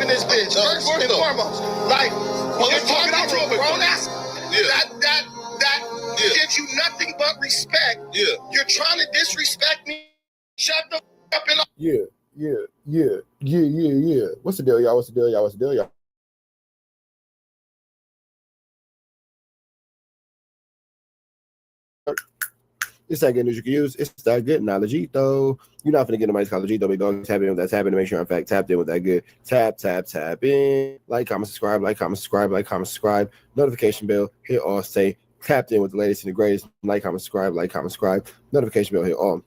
in this bitch. First and foremost. Like, well, you're talking out real grown ass. That gives you nothing but respect. Yeah. You're trying to disrespect me. Shut the up and up. Yeah. What's the deal, y'all? What's the deal, y'all? It's that good news you can use. It's that good knowledge, though. You're not finna get nobody's college, though. Big dog. Tap in with that's happening. Make sure, in fact, tapped in with that good. Tap in. Like, comment, subscribe. Notification bell. Hit all. Stay tapped in with the latest and the greatest. Like, comment, subscribe. Notification bell. Hit all.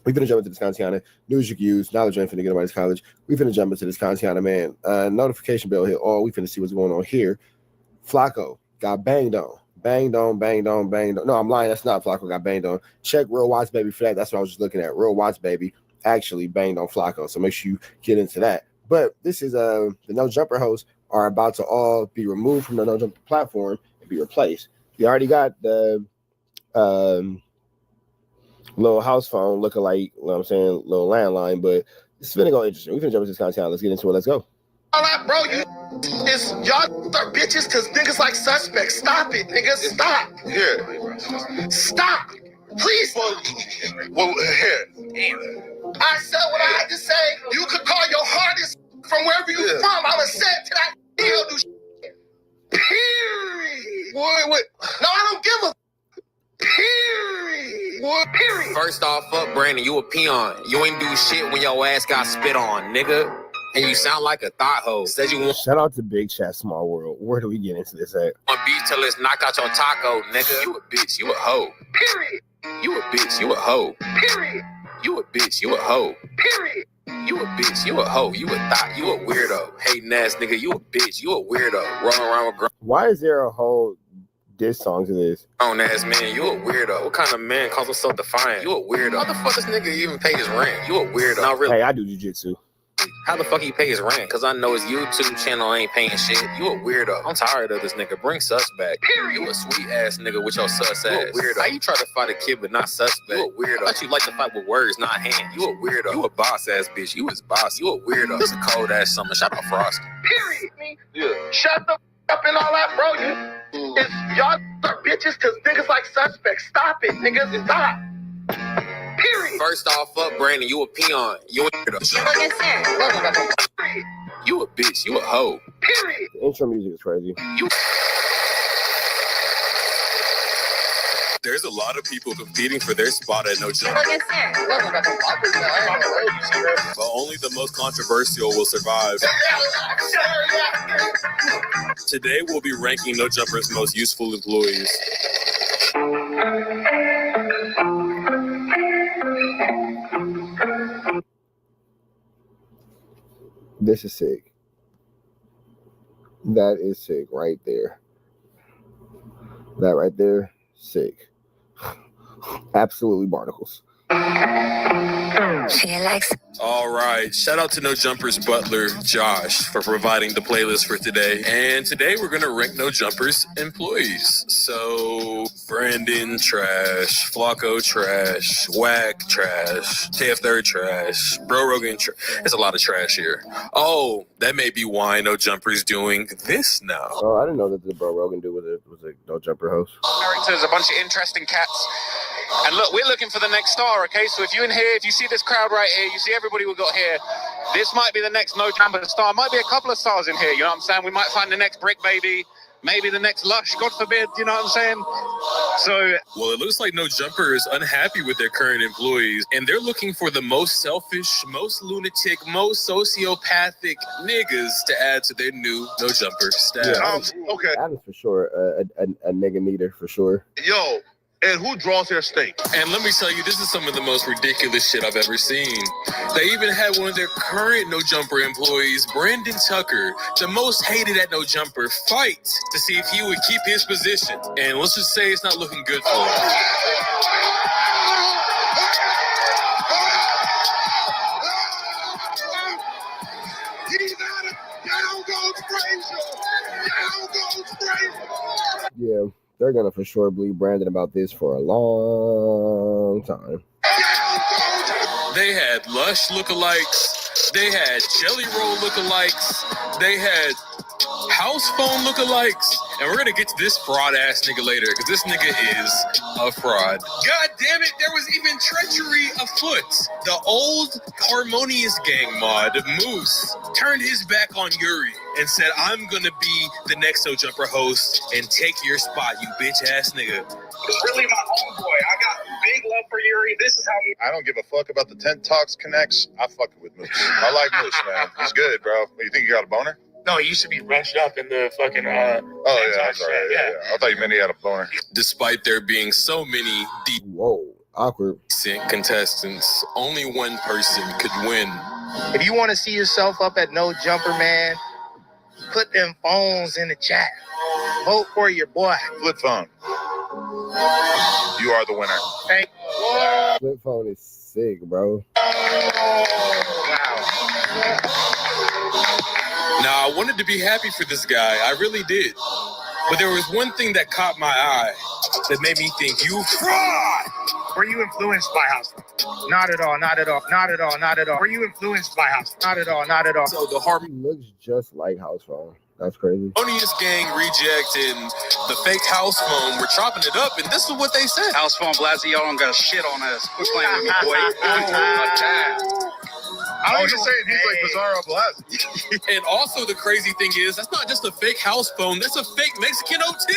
We finna jump into this content. News you can use. Knowledge ain't finna get nobody's college. We finna jump into this content, man. Notification bell. Hit all. We finna see what's going on here. Flakko got banged on. Banged on. No, I'm lying. That's not Flakko got banged on. Check Real Watts Baby for that. That's what I was just looking at. Real Watts Baby actually banged on Flakko. So make sure you get into that. But this is the No Jumper hosts are about to all be removed from the No Jumper platform and be replaced. You already got the little Housephone looking like, you know what I'm saying, little landline, but it's gonna go interesting. We're gonna jump into this content. Let's get into it. Let's go. All right, bro, y'all are bitches because niggas like suspects. Stop it, niggas. Stop. Yeah. Stop. Please. Well, here. I said what I had to say. You could call your hardest from wherever you from. I'ma say it to that he'll do shit. Period. What? No, I don't give a period. What? Period. First off, fuck Brandon, you a peon. You ain't do shit when your ass got spit on, nigga. And you sound like a thought hoe. Said you want. Shout out to Big Chat Small World. Where do we get into this at? On beef till it's knock out your taco, nigga. You a bitch, you a hoe. Period. You a bitch, you a hoe. Period. You a bitch, you a hoe. Period. You a bitch, you a hoe. You a thought, you a weirdo. Hating ass nigga, you a bitch, you a weirdo. Rolling around with grown. Why is there a whole diss song to this? Grown ass man, you a weirdo. What kind of man calls himself defiant? You a weirdo. How the fuck this nigga even pay his rent? You a weirdo. Not really. Hey, I do jujitsu. How the fuck he pay his rent? Cause I know his YouTube channel ain't paying shit. You a weirdo. I'm tired of this nigga. Bring sus back. You a sweet ass nigga with your sus ass. You a weirdo. How you try to fight a kid but not suspect? You a weirdo. I thought you like to fight with words, not hands. You a weirdo. You a boss ass bitch. You his boss. You a weirdo. This a cold ass summer. Shout out Frost. Period. Yeah. Shut the up and all that, bro. Y'all are bitches because niggas like suspects. Stop it, niggas. Stop. Period. First off, fuck Brandon, you a peon. You a weirdo. You a bitch, you a hoe. Period. The intro music is crazy. There's a lot of people competing for their spot at No Jumper. But only the most controversial will survive. Today we'll be ranking No Jumper's most useful employees. This is sick. That is sick right there. That right there, sick. Absolutely barnacles. All right. Shout out to No Jumper's butler, Josh, for providing the playlist for today. And today we're going to rank No Jumper's employees. So, Brandon, trash. Flakko, trash. Wack, trash. KF3rd, trash. Bro Rogan, trash. There's a lot of trash here. Oh, that may be why No Jumper's doing this now. Oh, I didn't know that the Bro Rogan dude was a No Jumper host. Characters, a bunch of interesting cats. And look, we're looking for the next star, okay? So if you're in here, if you see this crowd right here, you see everybody we got here, this might be the next No Jumper star. Might be a couple of stars in here, you know what I'm saying? We might find the next Brick Baby, maybe the next Lush, God forbid, you know what I'm saying? So, well, it looks like No Jumper is unhappy with their current employees, and they're looking for the most selfish, most lunatic, most sociopathic niggas to add to their new No Jumper staff. Yeah, Okay. that is for sure a nigga meter for sure. Yo, and who draws their steak? And let me tell you, this is some of the most ridiculous shit I've ever seen. They even had one of their current No Jumper employees, Brandon Tucker, the most hated at No Jumper, fight to see if he would keep his position. And let's just say it's not looking good for him. Yeah, they're gonna for sure bleed Brandon about this for a long time. They had Lush lookalikes. They had Jelly Roll lookalikes. They had Housephone lookalikes. And we're going to get to this fraud ass nigga later because this nigga is a fraud. God damn it, there was even treachery afoot. The old Harmonious Gang mod, Moose, turned his back on Yuri and said, I'm going to be the next No Jumper host and take your spot, you bitch ass nigga. It's really my homeboy. I got big love for Yuri. This is how he... I don't give a fuck about the Tent Talks connects. I fucking with Moose. I like Moose, man. He's good, bro. You think you got a boner? No, he used to be rushed up in the fucking... Oh, yeah, that's right. Yeah. I thought you meant he had a boner. Despite there being so many Whoa, awkward. decent contestants, only one person could win. If you want to see yourself up at No Jumper, man, put them phones in the chat. Vote for your boy. Flip phone. You are the winner. Thank you. Flip phone is sick, bro. Now, I wanted to be happy for this guy. I really did. But there was one thing that caught my eye that made me think, you fraud! Were you influenced by Housephone? Not at all, not at all, not at all, not at all. Were you influenced by Housephone? Not at all, not at all. So the He looks just like Housephone. That's crazy. Harmonious Gang Reject and the fake Housephone were chopping it up, and this is what they said. Housephone, Blasey, y'all don't got shit on us. Quit playing with me, boy. I was just saying he's like Bizarro Blasi. And also the crazy thing is, that's not just a fake Housephone, that's a fake Mexican OT.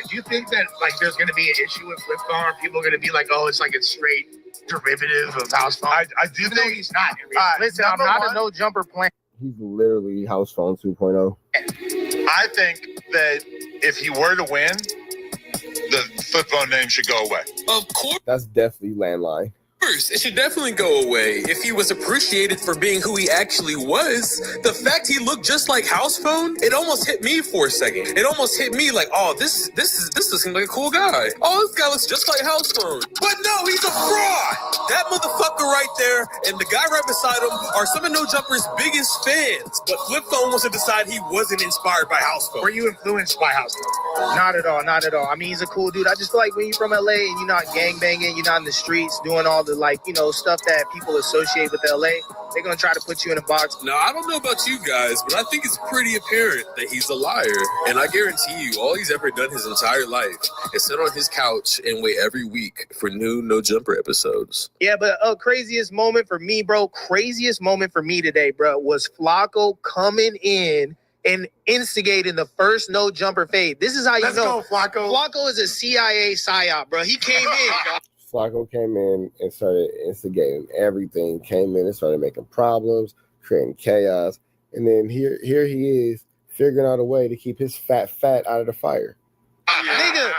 Do you think that like there's going to be an issue with Flip phone? Or people are going to be like, oh, it's like a straight derivative of Housephone? I do Even though think he's not. Listen, I'm not a No Jumper plan. He's literally Housephone 2.0. I think that if he were to win, the Flip phone name should go away. Of course. That's definitely landline. It should definitely go away if he was appreciated for being who he actually was. The fact he looked just like Housephone, it almost hit me for a second. It almost hit me like, oh, this looking like a cool guy. Oh, this guy looks just like Housephone. But no, he's a fraud. That motherfucker right there and the guy right beside him are some of No Jumper's biggest fans. But Flip phone wants to decide he wasn't inspired by Housephone. Were you influenced by Housephone? Not at all, not at all. I mean, he's a cool dude. I just feel like when you're from LA and you're not gangbanging, you're not in the streets doing all the like, you know, stuff that people associate with LA, they're gonna try to put you in a box. Now, I don't know about you guys, but I think it's pretty apparent that he's a liar. And I guarantee you, all he's ever done his entire life is sit on his couch and wait every week for new No Jumper episodes. Yeah, but craziest moment for me, bro, craziest moment for me today, bro, was Flakko coming in and instigating the first No Jumper fade. This is how you Let's know. go, Flakko. Flakko is a CIA psyop, bro. He came in. Flakko came in and started instigating everything. Came in and started making problems, creating chaos. And then here he is figuring out a way to keep his fat out of the fire. Nigga,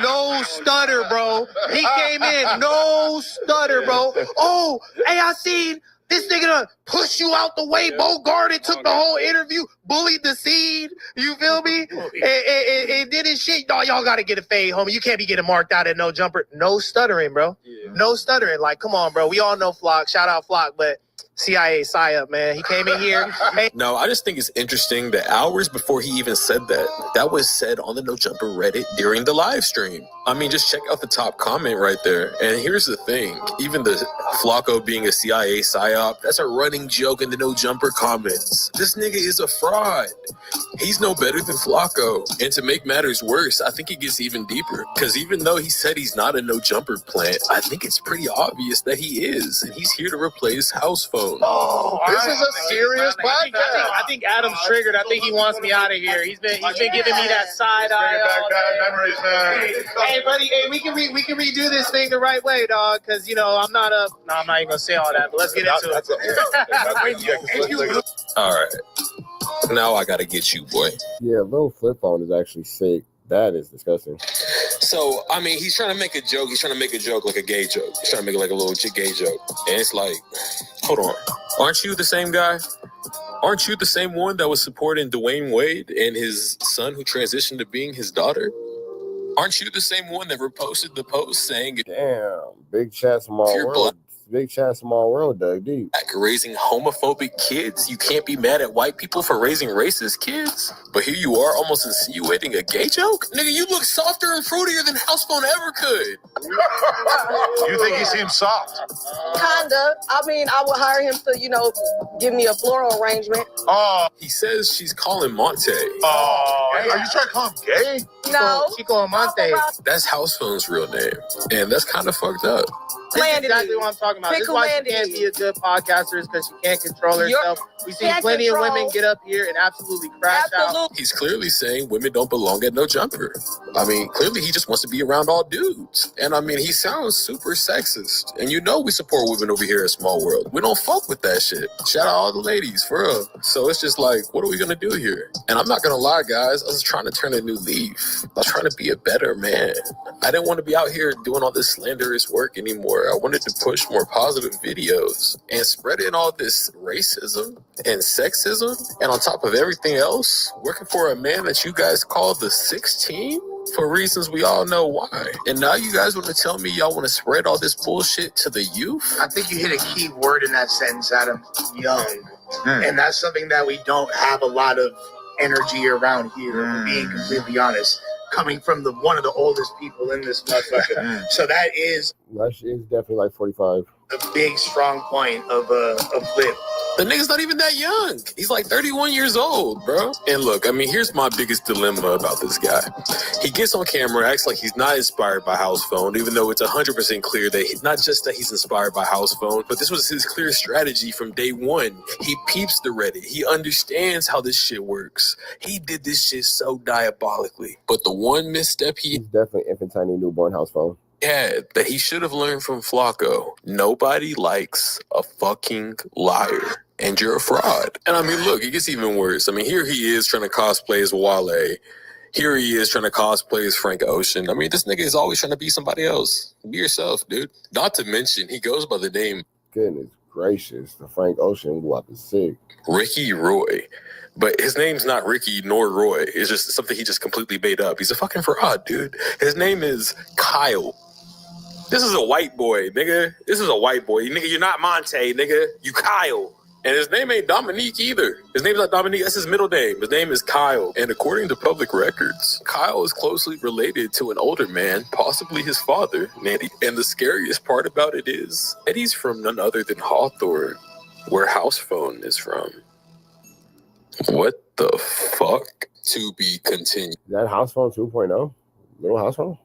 no stutter, bro. He came in, no stutter, bro. Oh, hey, I seen this nigga done push you out the way. Bo guarded, took the whole interview, bullied the seed. You feel me? And did his shit. No, y'all got to get a fade, homie. You can't be getting marked out at No Jumper. No stuttering, bro. Yeah. No stuttering. Like, come on, bro. We all know Flock. Shout out Flock, but CIA psyop, man. He came in here. No, I just think it's interesting that hours before he even said that was said on the No Jumper Reddit during the live stream. I mean, just check out the top comment right there. And here's the thing. Even the Flakko being a CIA psyop, that's a running joke in the No Jumper comments. This nigga is a fraud. He's no better than Flakko. And to make matters worse, I think it gets even deeper. Because even though he said he's not a No Jumper plant, I think it's pretty obvious that he is. And he's here to replace Housephone. Oh, this is a serious podcast. I think Adam's triggered. I think he wants me out of here. He's been giving me that side eye. Memories, man. Hey, buddy. Hey, we can redo this thing the right way, dog. Because you know I'm not even gonna say all that. But let's get into it. All right. Now I gotta get you, boy. Yeah, little Flip phone is actually sick. That is disgusting. So, I mean, he's trying to make a joke. He's trying to make a joke like a gay joke. He's trying to make it like a little gay joke. And it's like, hold on. Aren't you the same guy? Aren't you the same one that was supporting Dwayne Wade and his son who transitioned to being his daughter? Aren't you the same one that reposted the post saying, Damn, big chat, small You're world. big chat, small world, Doug. Deep. Raising homophobic kids. You can't be mad at white people for raising racist kids. But here you are almost insinuating a gay joke? Nigga, you look softer and fruitier than Housephone ever could. You think he seems soft? Kinda. I mean, I would hire him to, give me a floral arrangement. Oh, He says she's calling Monte. are you trying to call him gay? No. Chico Amante. That's Housephone's real name. And that's kind of fucked up. This is Landed exactly me. what I'm talking about. Pick This is who why she landed can't me. be a good podcaster, is because she can't control herself. We see Can't plenty of control. women get up here and absolutely crash out. Absolutely. He's clearly saying women don't belong at No Jumper. I mean, clearly he just wants to be around all dudes. And I mean, he sounds super sexist. And we support women over here at Small World. We don't fuck with that shit. Shout out all the ladies, for real. So it's just like, what are we gonna do here? And I'm not gonna lie, guys, I was trying to turn a new leaf. I was trying to be a better man. I didn't want to be out here doing all this slanderous work anymore. I wanted to push more positive videos and spreading all this racism and sexism. And on top of everything else, working for a man that you guys call the 16? For reasons we all know why. And now you guys want to tell me y'all want to spread all this bullshit to the youth? I think you hit a key word in that sentence, Adam. Young. And that's something that we don't have a lot of energy around here, if we're being completely honest. Coming from one of the oldest people in this motherfucker. So that is That shit is definitely like 45. a big, strong point of Flip. The nigga's not even that young. He's like 31 years old, bro. And look, I mean, here's my biggest dilemma about this guy. He gets on camera, acts like he's not inspired by Housephone, even though it's 100% clear that not just that he's inspired by Housephone, but this was his clear strategy from day one. He peeps the Reddit. He understands how this shit works. He did this shit so diabolically. But the one misstep He's definitely infantile newborn Housephone. had that he should have learned from Flakko. Nobody likes a fucking liar. And you're a fraud. And I mean, look, it gets even worse. I mean, here he is trying to cosplay as Wale. Here he is trying to cosplay as Frank Ocean. I mean, this nigga is always trying to be somebody else. Be yourself, dude. Not to mention, he goes by the name Goodness gracious. The Frank Ocean whoop is sick. Ricky Roy. But his name's not Ricky nor Roy. It's just something he just completely made up. He's a fucking fraud, dude. His name is Kyle. This is a white boy, nigga. This is a white boy. Nigga, you're not Monte, nigga. You Kyle. And his name ain't Dominique either. His name's not Dominique. That's his middle name. His name is Kyle. And according to public records, Kyle is closely related to an older man, possibly his father, Eddie. And the scariest part about it is, Eddie's from none other than Hawthorne, where Housephone is from. What the fuck? To be continued. Is that Housephone 2.0? Little Housephone?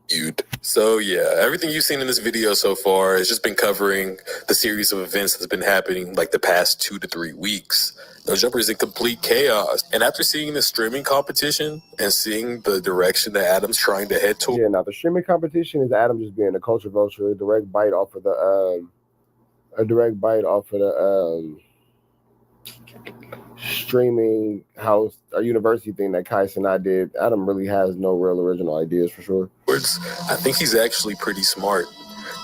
So yeah, everything you've seen in this video so far has just been covering the series of events that's been happening like the past 2 to 3 weeks. No Jumper is in complete chaos. And after seeing the streaming competition and seeing the direction that Adam's trying to head toward. Yeah, now the streaming competition is Adam just being a culture vulture, a direct bite off of the streaming house or university thing that Kai and I did. Adam really has no real original ideas for sure. I think he's actually pretty smart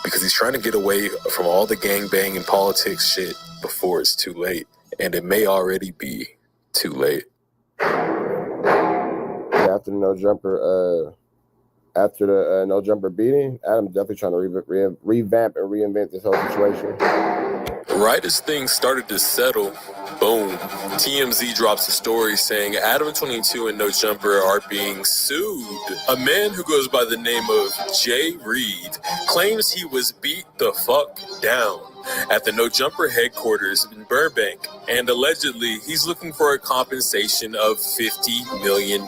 because he's trying to get away from all the gangbang and politics shit before it's too late. And it may already be too late. Yeah, after the no jumper beating, Adam's definitely trying to revamp and reinvent this whole situation. Right as things started to settle, boom, TMZ drops a story saying Adam 22 and No Jumper are being sued. A man who goes by the name of Jay Reed claims he was beat the fuck down at the No Jumper headquarters in Burbank, and allegedly he's looking for a compensation of $50 million.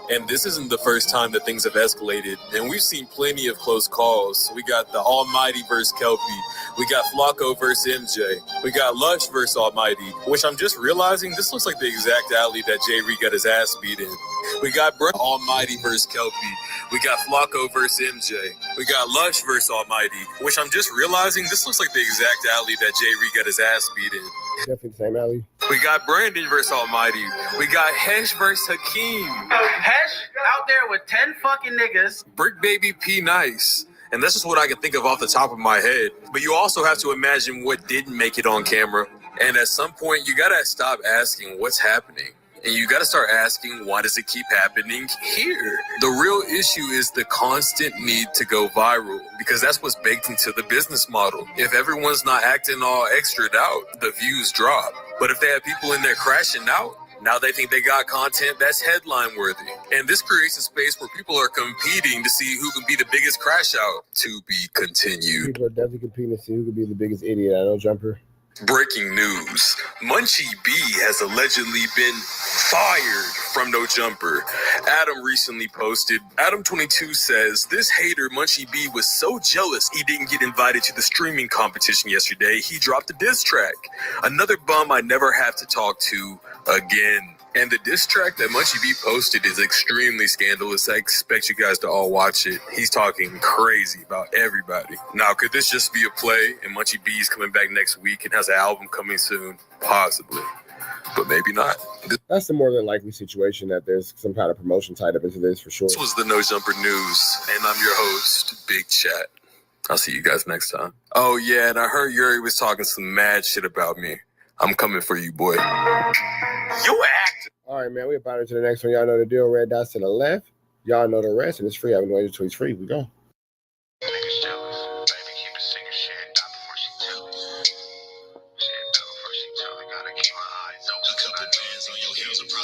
And this isn't the first time that things have escalated. And we've seen plenty of close calls. We got the Almighty versus Kelpie. We got Flakko versus MJ. We got Lush versus Almighty, which I'm just realizing this looks like the exact alley that Jay Reed got his ass beat in. We got Almighty versus Kelpie. We got Flakko versus MJ. We got Lush versus Almighty, which I'm just realizing this looks like the exact alley that Jay Reed got his ass beat in. Definitely the same alley. We got Brandon versus Almighty. We got Hesh versus Hakeem. Hesh out there with 10 fucking niggas. Brick Baby P Nice. And that's just what I can think of off the top of my head. But you also have to imagine what didn't make it on camera. And at some point, you gotta stop asking what's happening And you got to start asking, why does it keep happening here? The real issue is the constant need to go viral, because that's what's baked into the business model. If everyone's not acting all extra'd out, the views drop. But if they have people in there crashing out, now they think they got content that's headline worthy. And this creates a space where people are competing to see who can be the biggest crash out. To be continued. People are definitely competing to see who could be the biggest idiot. I know, Jumper. Breaking news. Munchie B has allegedly been fired from No Jumper. Adam recently posted. Adam22 says, this hater Munchie B was so jealous he didn't get invited to the streaming competition yesterday, he dropped a diss track. Another bum I never have to talk to again. And the diss track that Munchie B posted is extremely scandalous. I expect you guys to all watch it. He's talking crazy about everybody. Now, could this just be a play and Munchie B is coming back next week and has an album coming soon? Possibly. But maybe not. That's the more than likely situation, that there's some kind of promotion tied up into this for sure. This was the No Jumper News, and I'm your host, Big Chat. I'll see you guys next time. Oh, yeah, and I heard Yuri was talking some mad shit about me. I'm coming for you, boy. You act. All right, man, we about to the next one. Y'all know the deal. Red dots to the left. Y'all know the rest, and it's free. I have no idea until it's free. We go.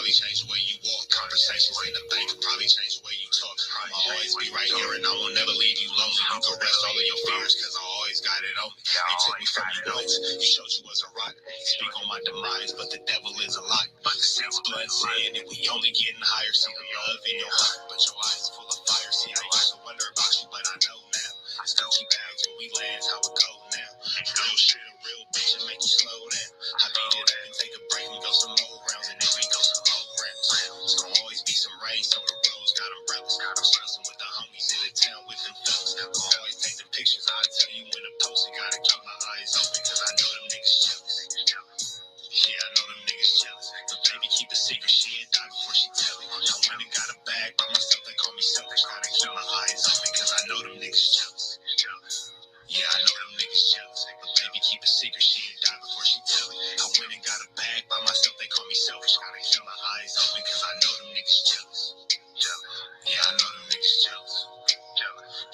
Change the way you walk, conversations in the bank probably change the way you talk. I'll always be right here and I will never leave you lonely. You can rest all of your fears cause I always got it on me. They took me from you once, you showed you was a rock. Speak on my demise, but the devil is a lie. But the sense blood saying that we only getting higher. See the love in your heart, but your eyes full of fire. See, I used to wonder about you, but I know now. It's Gucci bags when we land, how it go now. Real shit, a real bitch, and make you slow down. I beat it up and take a break, we go some more rounds, and then we go some more rounds. It's gonna always be some rain, so the roads got umbrellas. I'm stressing with the homies in the town with them fellas. I'll always take the pictures, I tell you when to post it. Gotta keep my eyes open, cause I know them niggas jealous. Yeah, I know them niggas jealous. But baby, keep a secret, she ain't die before she tell it. I went and got a bag by myself, they call me selfish. Gotta keep my eyes open, cause I know them niggas jealous. Yeah, I know them niggas jealous. But baby, keep a secret, she ain't die before she tell it. I went and got a bag by myself, they call me selfish. Gotta keep my eyes open, cause I know them niggas jealous. Yeah, I know them niggas jealous.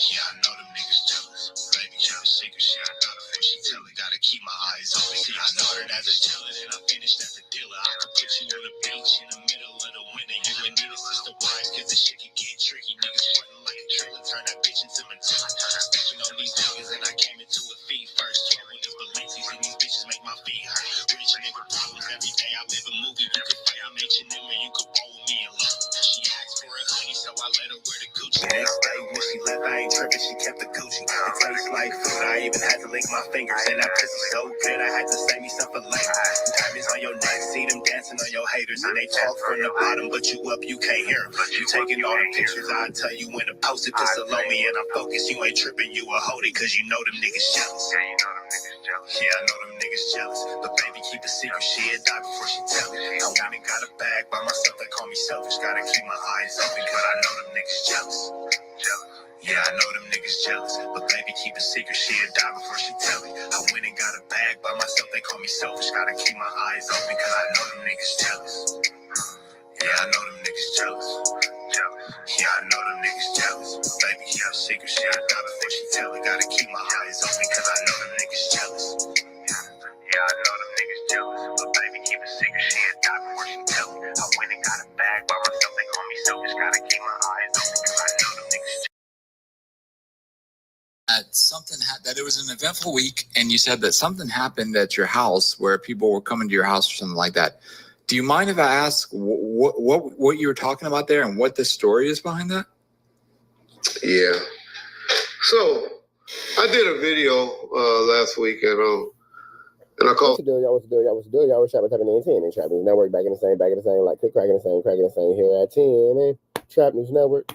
Yeah, I know them niggas jealous. Baby, keep a secret, she ain't die before she tell it. Gotta keep my eyes open. See, I started as a dealer, then I finished as a dealer. I could put you on the beach in the middle of the winter. You and me, this is the wise, cause the shit can get tricky. Niggas frontin' like a trailer, turn that bitch into Matilla. Snatching on these niggas, and I came into a feed first. Twirling these Balenci's, and these bitches make my feet hurt. Rich nigga problems every day. I live a movie. You could fight on H&M, or you could roll with me alone. She asked for a hoodie, so I let her wear the Gucci. Next day when she left, I ain't tripping. She kept the Gucci. It tastes like food. I even had to lick my fingers, and that pussy so good I had to save me some for later. Diamonds on your neck, see them dancing on your haters, and they talk from the bottom, but you up, you can't hear them. You taking all the pictures, I tell you when to post it. Pistol on me, and I'm focused. You ain't tripping, you a hold it, cause you know them niggas jealous. Yeah, I know them niggas jealous. But baby, keep a secret, she had died before she tell it. I went and got a bag by myself, they call me selfish. Gotta keep my eyes open, cause I know them niggas jealous. Yeah, I know them niggas jealous. But baby, keep a secret, she had died before she tell it. I went and got a bag by myself, they call me selfish. Gotta keep my eyes open, cause I know them niggas jealous. Yeah, I know them niggas jealous. Yeah, I know them niggas jealous. But baby, keep a secret, she had died before she tell it. Gotta keep my eyes open, cause I know them niggas jealous. Yeah, I know them niggas jealous. But baby, keep a secret, she had died before she tell it. I went and got a bag by myself, they call me selfish. Gotta keep my eyes open, cause I know them niggas jealous. That it was an eventful week, and you said that something happened at your house where people were coming to your house or something like that. Do you mind if I ask what you were talking about there and what the story is behind that? Yeah. So I did a video last week, and I called. What's the deal, y'all? What's the deal, y'all? What's the deal, y'all? We're Trap News 10 and Trap News Network, back in the same, like click cracking the same here at 10 and Trap News Network.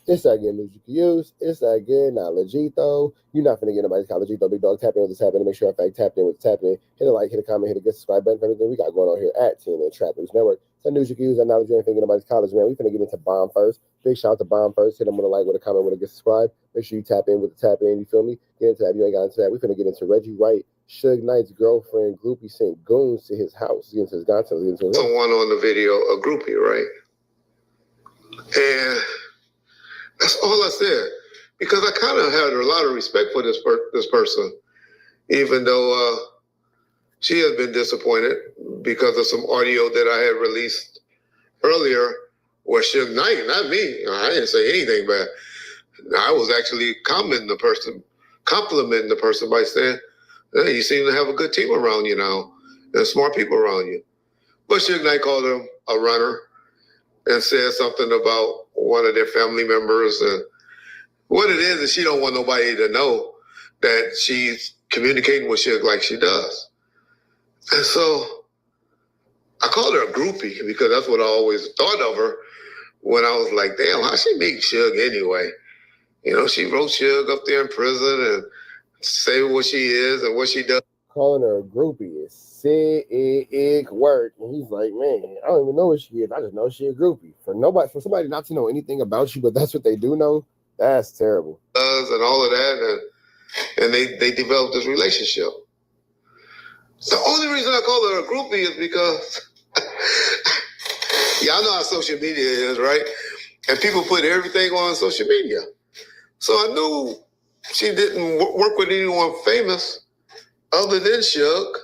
It's that good news you can use. It's that good knowledge, though. You're not finna get nobody's college, though. Big dog, tap in with this happening. Make sure I tapped in with what's happening. Hit a like, hit a comment, hit a good subscribe button for everything we got going on here at 10 and Trap News Network. Some news you can use. That knowledge you ain't finna get nobody's college, man. We finna get into Bomb first. Big shout out to Bomb first. Hit them with a like, with a comment, with a good subscribe. Make sure you tap in with the tap in. You feel me? Get into that. If you ain't got into that, we finna get into Reggie Wright Suge Knight's girlfriend groupie sent goons to his house against his godson. Someone on the video, a groupie, right? And that's all I said, because I kind of had a lot of respect for this person, even though she has been disappointed because of some audio that I had released earlier where Suge Knight, not me, I didn't say anything bad. I was actually complimenting the person by saying, hey, you seem to have a good team around you now and smart people around you. But Suge Knight called him a runner and said something about one of their family members. And what it is she don't want nobody to know that she's communicating with Suge like she does. And so I called her a groupie because that's what I always thought of her when I was like, damn, how she meet Suge anyway? You know, she wrote Suge up there in prison and say what she is and what she does. Calling her a groupie is sick work. And he's like, man, I don't even know what she is. I just know she a groupie. For somebody not to know anything about you, but that's what they do know, that's terrible. And all of that, and they developed this relationship. The only reason I call her a groupie is because y'all know how social media is, right? And people put everything on social media. So I knew she didn't work with anyone famous other than Suge.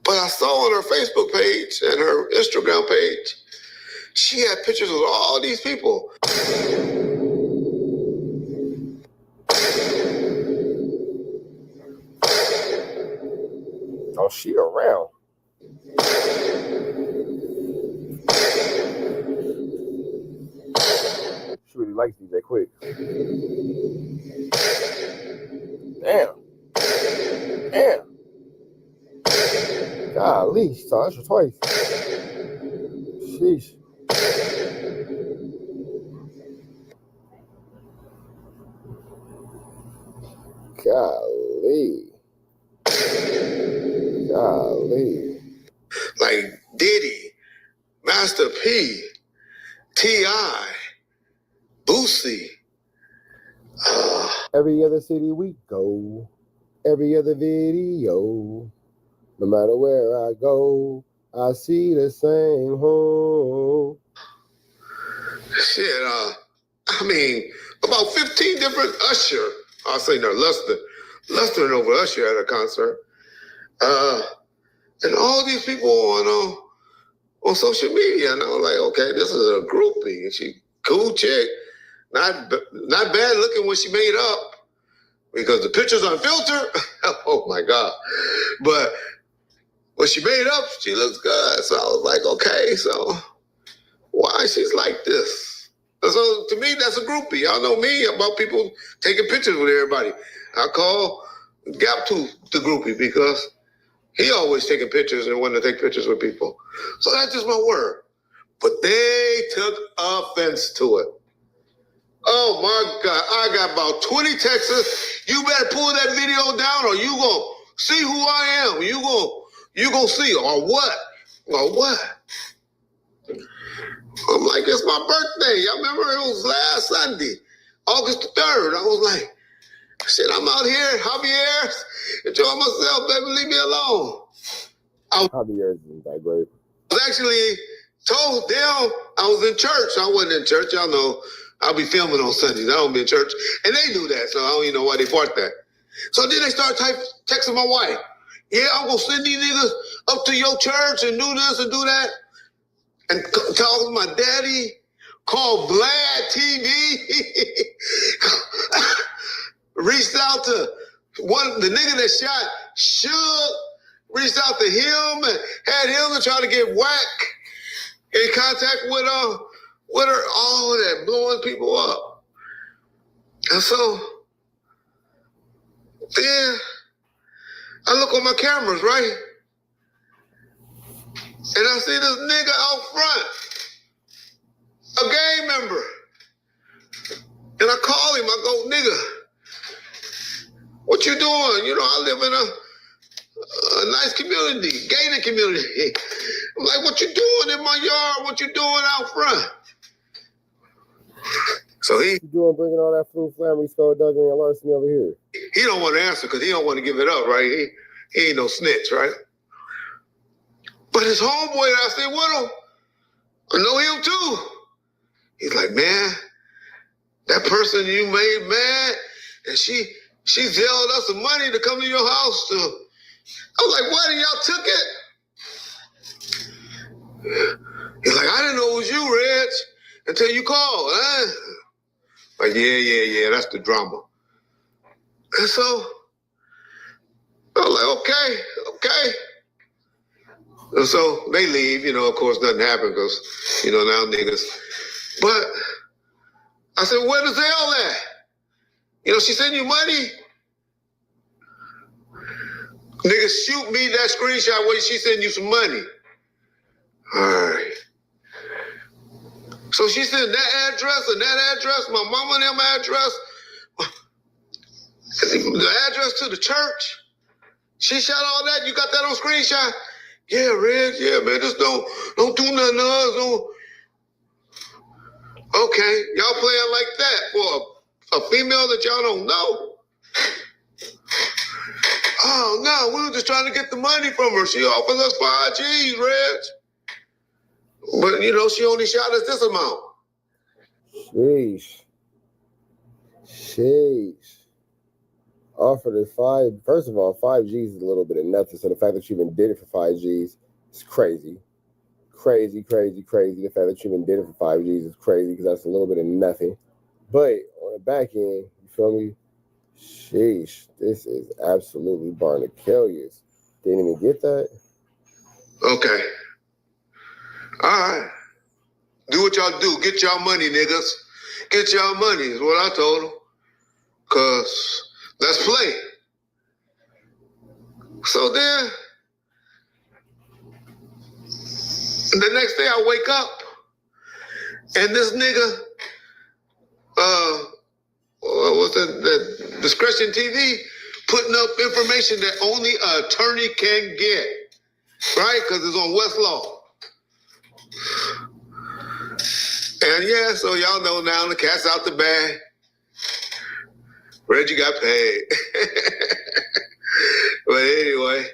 But I saw on her Facebook page and her Instagram page, she had pictures of all these people. Oh, she around. She really likes DJ Quick. Damn. Golly, she saw us twice. Sheesh. Golly. Like Diddy, Master P, T.I., Boosie. Every other city we go, every other video, no matter where I go, I see the same hole. Shit, I mean, about 15 different Usher. I'll say no, Luster and over Usher at a concert. And all these people on social media, and I was like, okay, this is a groupie. And she cool chick, not bad looking when she made up, because the picture's unfiltered. Oh my God! But when she made up, she looks good. So I was like, okay, so why she's like this? So to me, that's a groupie. Y'all know me about people taking pictures with everybody. I call Gap Tooth the groupie because he always taking pictures and wanting to take pictures with people. So that's just my word. But they took offense to it. Oh my God, I got about 20 texts. You better pull that video down or you gonna see who I am. You gonna see, or what? Or what? I'm like, it's my birthday. I remember it was last Sunday, August the 3rd. I was like, shit, I'm out here at Javier's enjoying myself, baby, leave me alone. Javier's is that great. I was actually told them I was in church. I wasn't in church. Y'all know I'll be filming on Sundays. I don't be in church. And they knew that, so I don't even know why they bought that. So then they started texting my wife. Yeah, I'm going to send these niggas up to your church and do this and do that. And talking to my daddy, called Vlad TV. Reached out to the nigga that shot Suge, reached out to him and had him to try to get WACK in contact with her, all of that, blowing people up. And so then I look on my cameras, right? And I see this nigga out front, a gang member. And I call him, I go, nigga, what you doing? You know, I live in a nice community, gated community. I'm like, what you doing in my yard? What you doing out front? So he doing bringing all that flu, flammy, skullduggery, and larceny over here. He don't want to answer because he don't want to give it up, right? He ain't no snitch, right? But his homeboy that I stay with him, I know him too. He's like, man, that person you made mad, and she yelled us some money to come to your house. I was like, what? And y'all took it? He's like, I didn't know it was you, Reg, until you called. Huh? Like, yeah, that's the drama. And so I was like, okay. And so they leave, of course nothing happened because, now niggas. But I said, where does L at? She send you money? Niggas shoot me that screenshot where she send you some money. All right. So she sent that address and that address, my mama and them address, the address to the church. She shot all that. You got that on screenshot? Yeah, Reg. Yeah, man. Just don't do nothing to us. Don't. Okay, y'all playing like that for a female that y'all don't know? Oh no, we were just trying to get the money from her. She offered us 5 G's, Reg. But she only shot us this amount. Sheesh. Offered it 5. First of all, 5 G's is a little bit of nothing. So the fact that you even did it for 5 G's is crazy. Crazy. The fact that you even did it for 5 G's is crazy because that's a little bit of nothing. But on the back end, you feel me? Sheesh. This is absolutely Barnaculius. Didn't even get that? Okay. All right. Do what y'all do. Get y'all money, niggas. Get y'all money is what I told them. Because let's play. So then, the next day I wake up and this nigga, what's that Discretion TV, putting up information that only an attorney can get, right? Because it's on Westlaw. And yeah, so y'all know now the cat's out the bag. Reggie got paid. But anyway,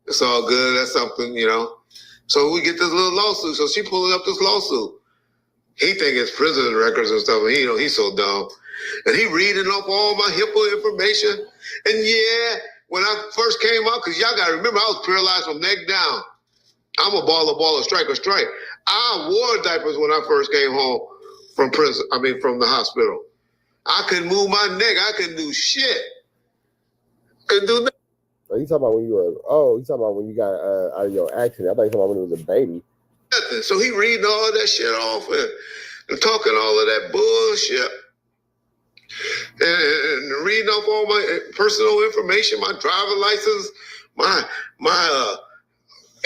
it's all good. That's something, So we get this little lawsuit. So she pulling up this lawsuit. He think it's prison records and stuff. And he's so dumb. And he reading off all my HIPAA information. And yeah, when I first came out, because y'all got to remember, I was paralyzed from neck down. I'm a baller, striker, strike. I wore diapers when I first came home from prison. From the hospital. I couldn't move my neck. I couldn't do shit. Couldn't do nothing. Are you talking about when you got out of your accident? I thought you were talking about when you was a baby. Nothing. So he reading all that shit off and talking all of that bullshit. And reading off all my personal information, my driver license, my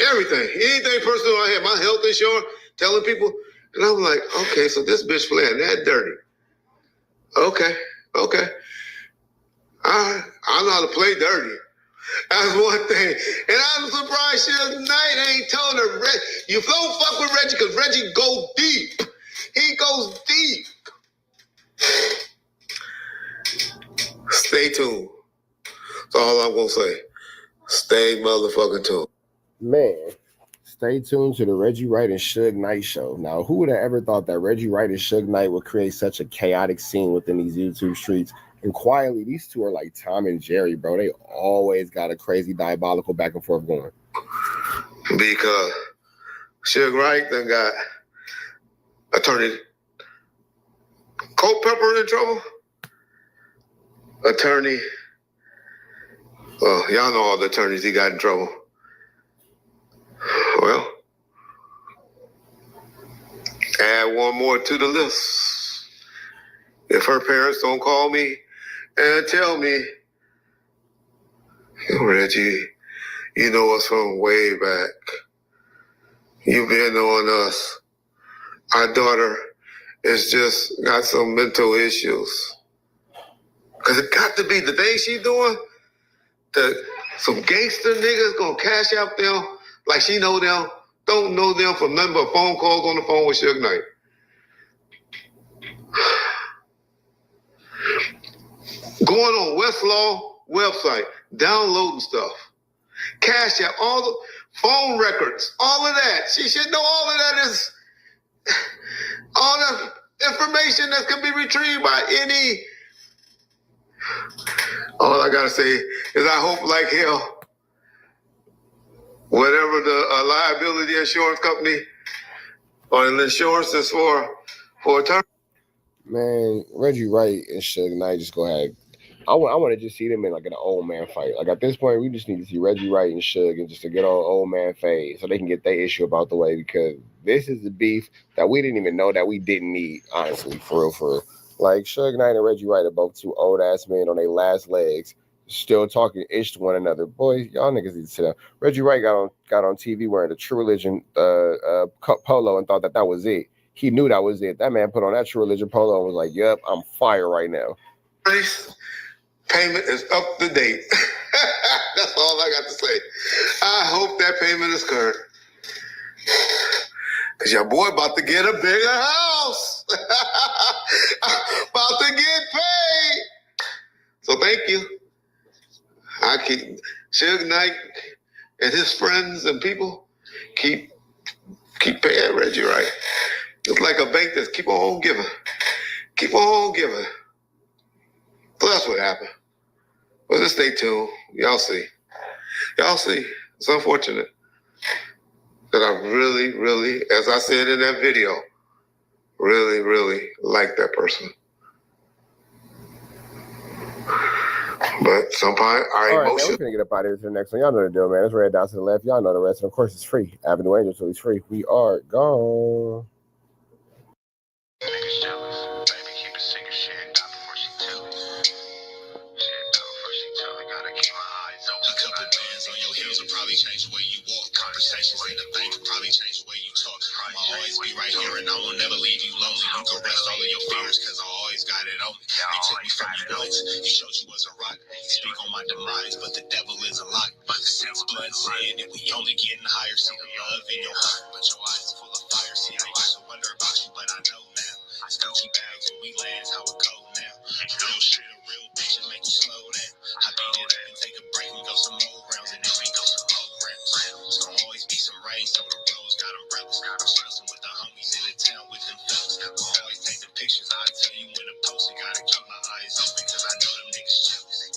everything. Anything personal I had, my health insurance, telling people. And I'm like, okay, so this bitch playing that dirty. Okay. All right. I know how to play dirty. That's one thing. And I'm surprised Suge Knight ain't told her, you don't fuck with Reggie because Reggie go deep. He goes deep. Stay tuned. That's all I'm going to say. Stay motherfucking tuned. Man, stay tuned to the Reggie Wright and Suge Knight show. Now, who would have ever thought that Reggie Wright and Suge Knight would create such a chaotic scene within these YouTube streets? And quietly, these two are like Tom and Jerry, bro. They always got a crazy, diabolical back and forth going. Because Suge Wright done got attorney Culpepper in trouble. Attorney, well, y'all know all the attorneys he got in trouble. Well, add one more to the list. If her parents don't call me and tell me, Reggie, you know us from way back. You've been on us. Our daughter has just got some mental issues. Because it got to be the thing she doing, some gangster niggas gonna cash out them like she know them, don't know them from nothing but phone calls on the phone with Suge Knight. Going on Westlaw website, downloading stuff. Cash out, all the phone records, all of that. She should know all of that is all the information that can be retrieved by any. All I gotta say is I hope like hell, whatever the liability insurance company or the insurance is for a term. Man, Reggie Wright and Suge Knight just go ahead. I want to just see them in like an old man fight. Like at this point, we just need to see Reggie Wright and Suge and just to get on old man phase so they can get their issue about the way, because this is the beef that we didn't even know that we didn't need, honestly, for real. Like Suge Knight and Reggie Wright are both two old ass men on their last legs, still talking ish to one another. Boys, y'all niggas need to sit down. Reggie Wright got on TV wearing the True Religion polo and thought that was it. He knew that was it. That man put on that True Religion polo and was like, "Yep, I'm fire right now." Payment is up to date. That's all I got to say. I hope that payment is current. Because your boy about to get a bigger house. About to get paid. So thank you. I keep Suge Knight and his friends and people keep paying Reggie Wright. It's like a bank that's keep on giving. Keep on giving. So that's what happened. Well, just stay tuned. Y'all see. It's unfortunate that I really, really, as I said in that video, really, really like that person. But sometimes our emotions. We're gonna get up out of here to the next one. Y'all know the deal, man. It's red down to the left. Y'all know the rest. And of course, it's free. Avenue Angel, so it's free. We are gone. Change the way you walk, conversations in the bank probably change the way you talk. I'll always be right here and I will never leave you lonely. You can rest all of your fears cause I always got it on me. They took me from you once, he showed you was a rock. Speak on my demise, but the devil is a lot. But since blood sin and we only getting higher. See the love in your heart, but your eyes full of fire. See, I used to wonder about you, but I know now. It's Gucci bags when we land, how it go now. Real shit, a real bitch and make you slow down. I beat it up and take a break and go some more rounds and then we go some more rounds. It's gonna always be some rain, so the roads got umbrellas. I'm stressing with the homies in the town with them fellas. I'll always take the pictures, I tell you when to post it. Gotta keep my eyes open, cause I know them niggas jealous.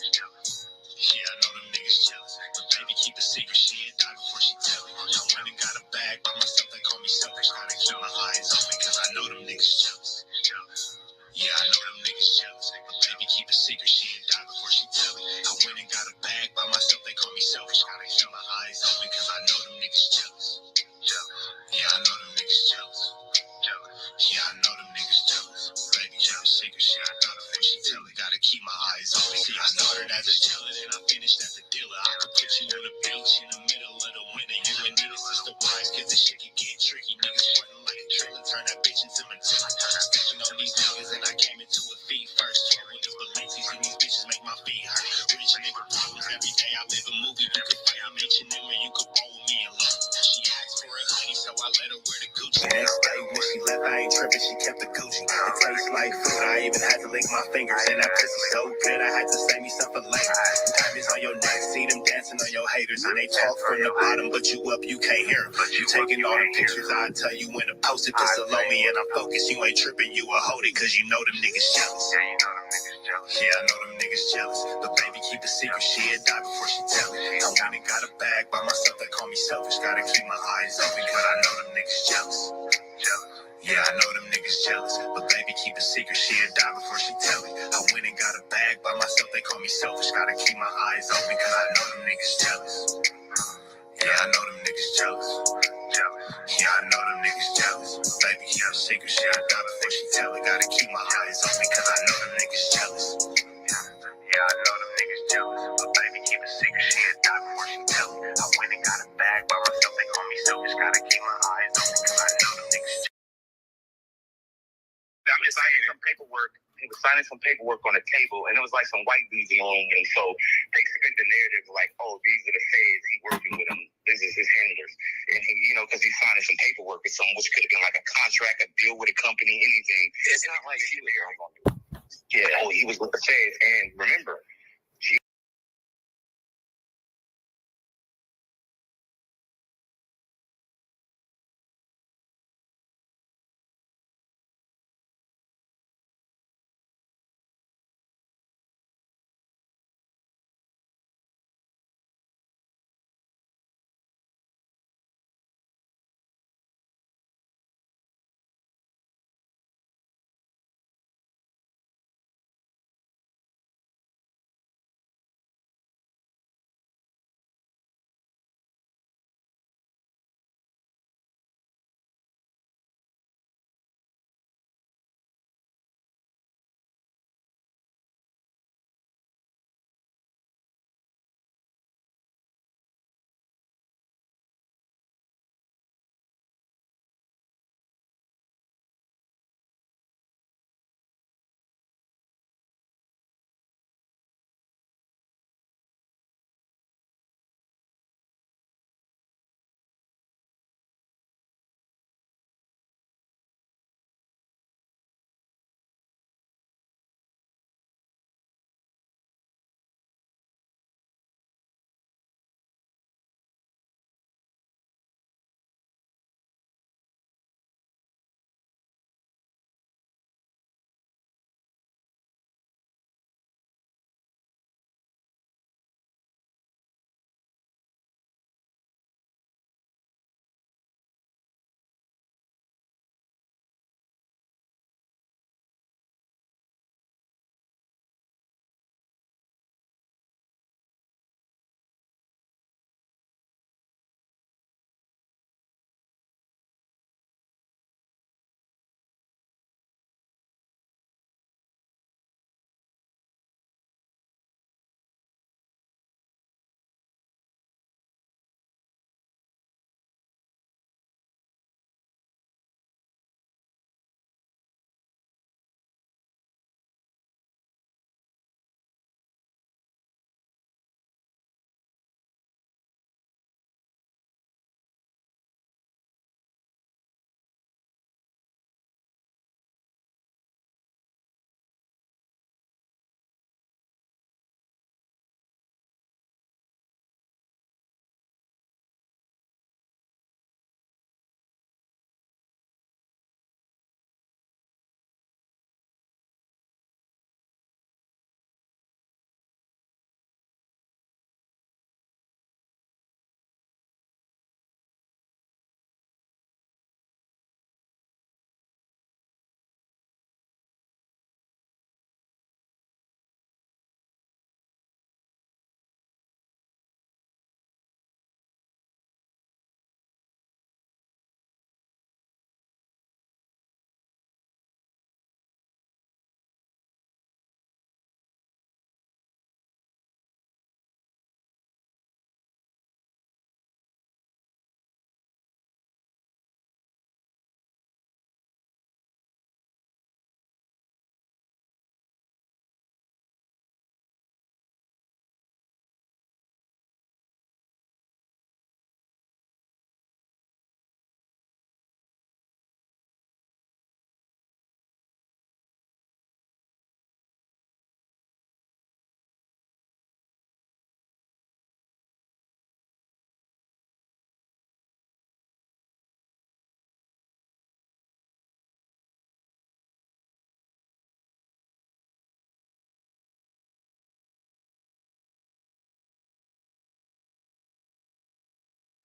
Yeah, I know them niggas jealous. But baby, keep a secret, she ain't died before she tell it. I went and got a bag by myself, they call me selfish. Gotta keep my eyes open, cause I know them niggas jealous. Yeah, I know them niggas jealous. But baby, keep a secret, she ain't died before she tell it. I went and got a bag by myself, they call me selfish. Gotta keep my eyes open, cause I know them niggas jealous. Yeah, I know them niggas jealous. Yeah, I know them niggas jealous. Baby, keep a secret, she ain't died before she tell it. Gotta keep my eyes open. See, I started as a dealer, then I finished as a dealer. I could put you on the beach in the middle of the winter. You and me, this is the wise, cause this shit can get tricky. Niggas sweating like a trailer, turn that bitch into Matilla. Stepping on these niggas and I came into a feed first. Twirling these Balenci's and these bitches make my feet hurt. Rich nigga problems every day, I live a movie. You could fight, I'm H&M and you could roll with me alone. She asked for a honey, so I let her wear the Gucci. Next day when she left, I ain't tripping, she kept the Gucci. It tastes like food, I even had to lick my fingers. And that pussy so good, I had to save me some for later. Diamonds on your neck, see them dancing on your haters. And they talk from the bottom, but you up, you can't hear them. You taking all the pictures, I tell you when to post it. Just allow me and I'm focused, you ain't tripping, you a hold it. Cause you know them niggas jealous. Yeah, I know them niggas jealous. But baby, keep a secret, she had died before she tell it. I went and got a bag by myself, they call me selfish. Gotta keep my eyes open, cause I know them niggas jealous. Yeah, I know them niggas jealous. But baby, keep a secret, she had died before she tell it. I went and got a bag by myself, they call me selfish. Gotta keep my eyes open, cause I know them niggas jealous. Yeah, I know them niggas jealous. Yeah, I know them niggas jealous. Baby, keep a secret, she had died before she tell it. Gotta keep my eyes open, cause I know them niggas jealous. Yeah, I know them niggas jealous. But baby, keep a secret, she had died before she tell it. I went and got a bag by myself, they call me selfish. Gotta keep my eyes open, cause I know them niggas jealous. I'm just signing some paperwork. He was signing some paperwork on the table, and it was like some white dudes along, and so they spent the narrative like, "Oh, these are the feds. He working with them. This is his handlers." And he, because he's signing some paperwork or something, which could have been like a contract, a deal with a company, anything. It's not like he was Yeah. Oh, he was with the feds. And remember,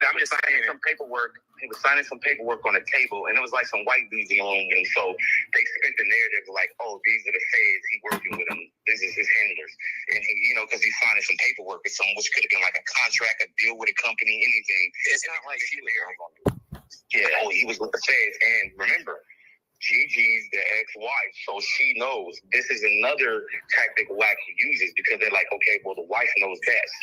I'm just signing some paperwork. He was signing some paperwork on a table, and it was like some white dudes in the room. And so they spent the narrative like, "Oh, these are the feds. He working with them. This is his handlers." And he, because he's signing some paperwork with someone, which could have been like a contract, a deal with a company, anything. It's not like he was. Yeah. Oh, he was with the feds. And remember, Gigi's the ex-wife, so she knows. This is another tactic WACK uses because they're like, okay, well, the wife knows best.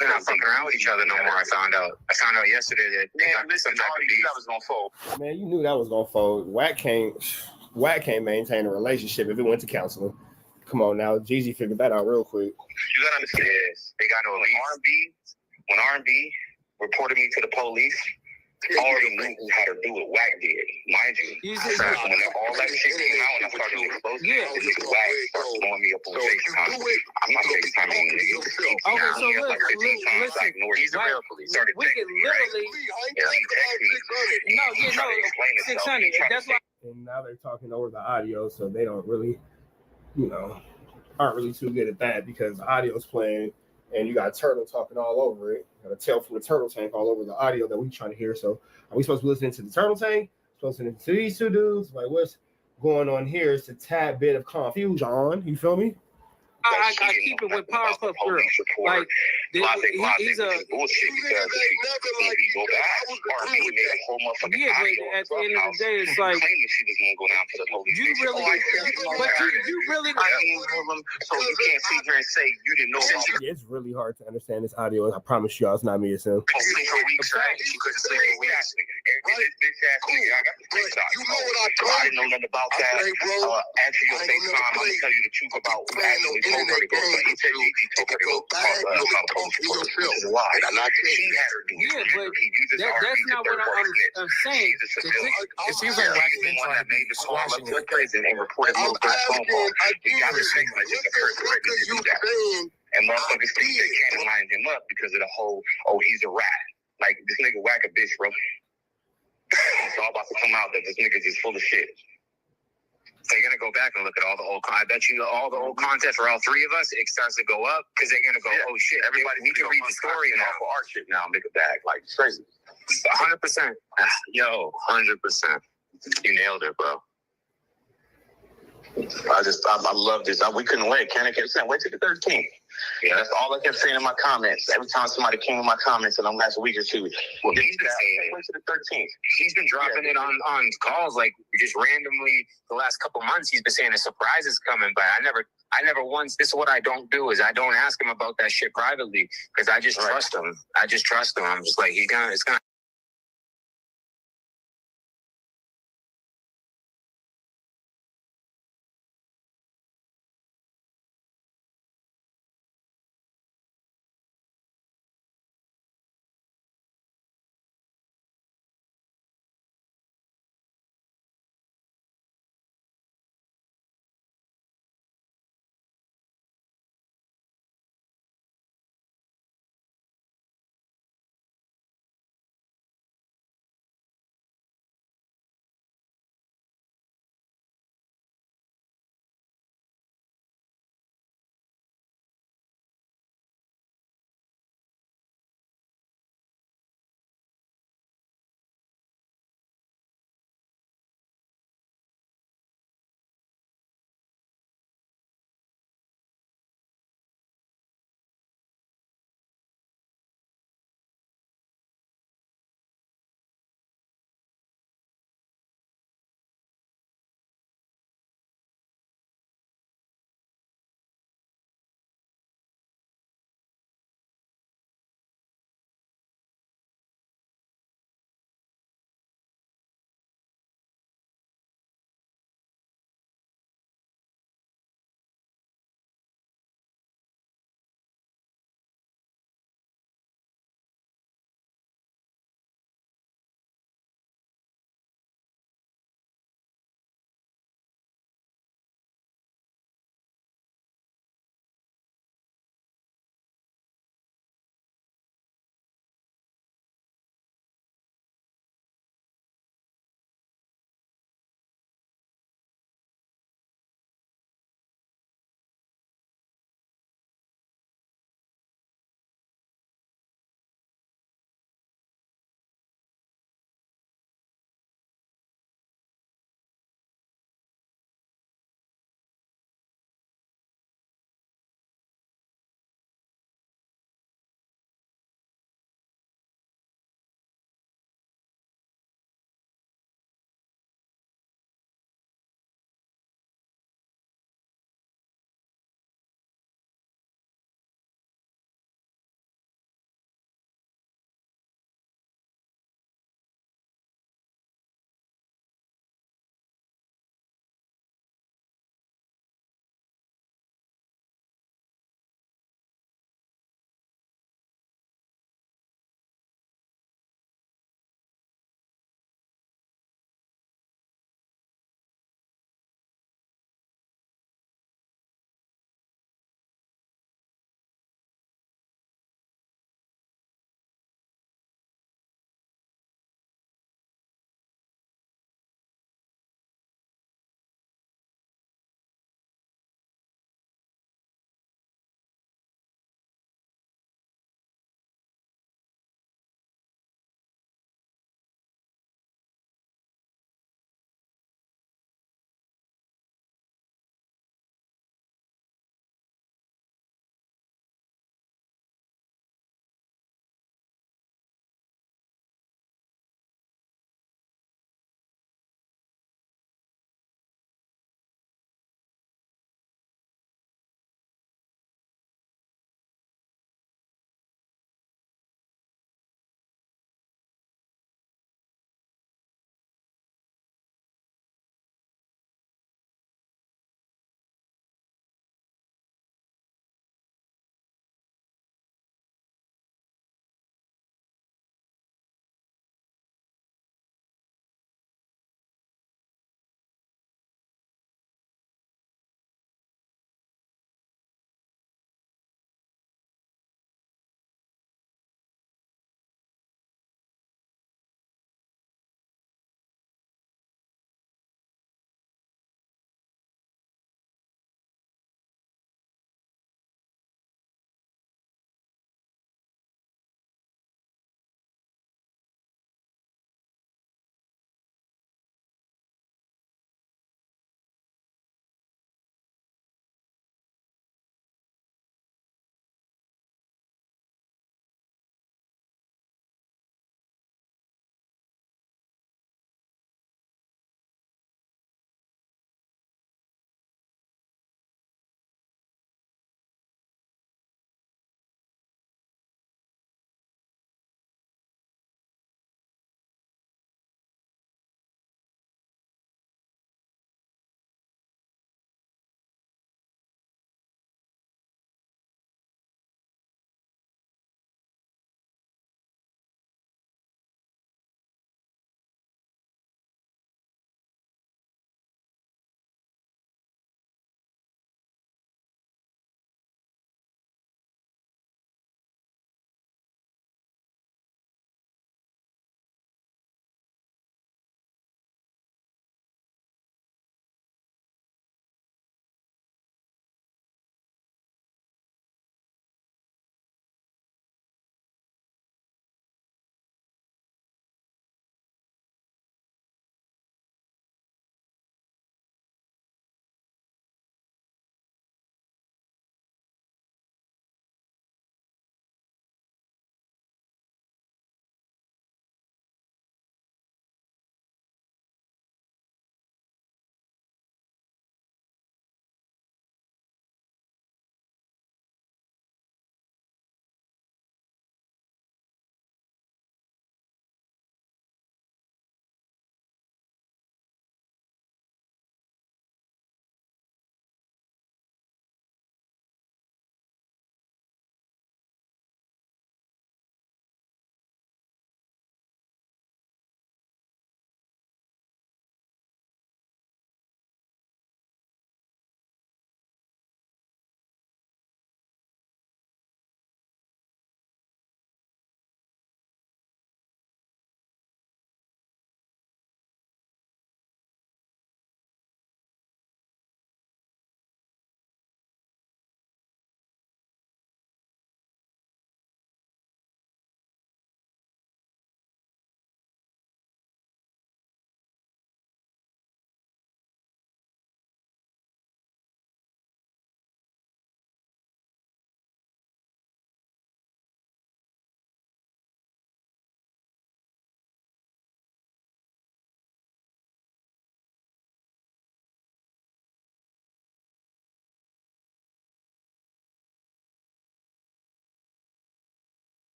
They're not fucking around with each other no more. I found out yesterday that listen, that was gonna fold. Man, you knew that was gonna fold. WACK can't maintain a relationship if it went to counseling. Come on now, Gigi figured that out real quick. You gotta understand, they got no lease. When R&B reported me to the police, already knew how to do what WACK did. Mind you, when all that shit came out and I started exposing WACK started blowing me up on FaceTime. I'm not FaceTiming nigga. Okay, so look, listen, he's a real police. Started we can literally. No, 600. That's why. And now they're talking over the audio, so they don't really, aren't really too good at that because the audio's playing and you got Turtle talking all over it. You got a tail from the Turtle Tank all over the audio that we trying to hear. So are we supposed to be listening to the Turtle Tank? Supposed to listen to these two dudes? Like what's going on here? It's a tad bit of confusion. You feel me? I keep it with Powerpuff Girl. Like, he's a... bullshit because he go back, he made a whole motherfucking yeah, but at the end of the day, it's like... You really... But you really... So you can't sit here and say you didn't know about it. It's really hard to understand this audio. I promise y'all, it's not me, it's him. She couldn't sleep for weeks. You know what I told you? I didn't know nothing about that. After your FaceTime, I'm going to tell you the truth about what actually told her to go. He told her to go which is a lie. She had her do it. Yeah, but that's not what I'm saying. It seems like WACK been trying to make the squashing to prison and reported little phone call. He got his thing like this person ready to do that. And motherfuckers think they can't line him up because of the whole, he's a rat. Like, this nigga WACK a bitch, bro. It's all about to come out that this nigga just full of shit. So you're gonna go back and look at all the old. I bet you all the old content for all three of us, it starts to go up because they're gonna go, oh shit, everybody needs to read the story and all for our shit now, make it back like it's crazy. 100%, yo, 100%. You nailed it, bro. I love this. We couldn't wait. Cannon kept saying, wait till the 13th. Yeah, that's all I kept saying in my comments. Every time somebody came in my comments in the last week or two, well, he's been saying, wait till the 13th. He's been dropping it on calls like just randomly the last couple months. He's been saying a surprise is coming, but I never once. This is what I don't do is I don't ask him about that shit privately because I just trust him. I just trust him. I'm just like it's gonna.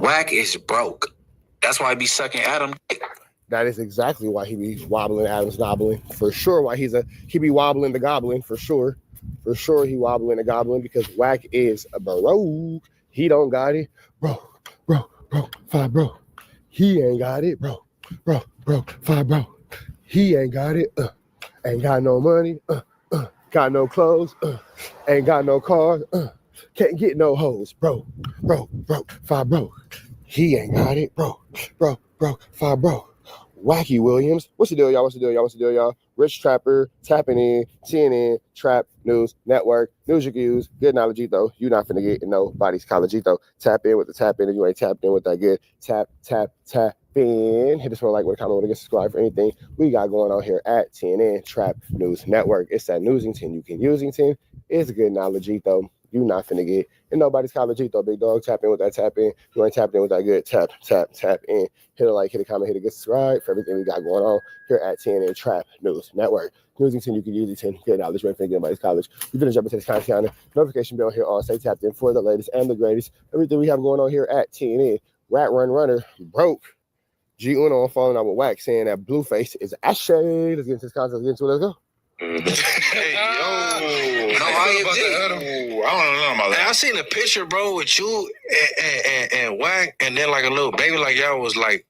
Wack is broke. That's why he be sucking Adam dick. That is exactly why he be wobbling Adam's gobbling. For sure why he be wobbling the goblin, for sure. For sure he wobbling the goblin because Wack is a broke. He don't got it. Bro, five bro. He ain't got it, bro, five bro. He ain't got it. Ain't got no money. Got no clothes. Ain't got no cars. Can't get no hoes, bro, five bro. He ain't got it, bro, five bro. Wacky Williams. What's the deal, y'all? Rich Trapper, tapping in, CNN, Trap News Network. News you can use. Good knowledge, though. You not finna get nobody's college, though. Tap in with the tap in. If you ain't tapped in with that good, tap in. Hit us with a like, with a comment, with a get subscribe for anything we got going on here at CNN, Trap News Network. It's that Newsington. You can Usington. It's good knowledge, though. You not finna get in nobody's college, though, big dog. Tap in with that tap in. You ain't tapped in with that good, tap in. Hit a like, hit a comment, hit a get subscribe for everything we got going on here at CNN Trap News Network. Newsington, you can use it 10. Good knowledge, right? Finna get anybody's college. You finish up with this content. Notification bell here on. Stay tapped in for the latest and the greatest. Everything we have going on here at TNN. Rat Run Runner broke. G Uno on phone out with Wack saying that Blueface is ashy. Let's get into this content. Let's go. Hey, yo. No, I don't know about that. I seen a picture, bro, with you and Wack, and then like a little baby, like y'all was like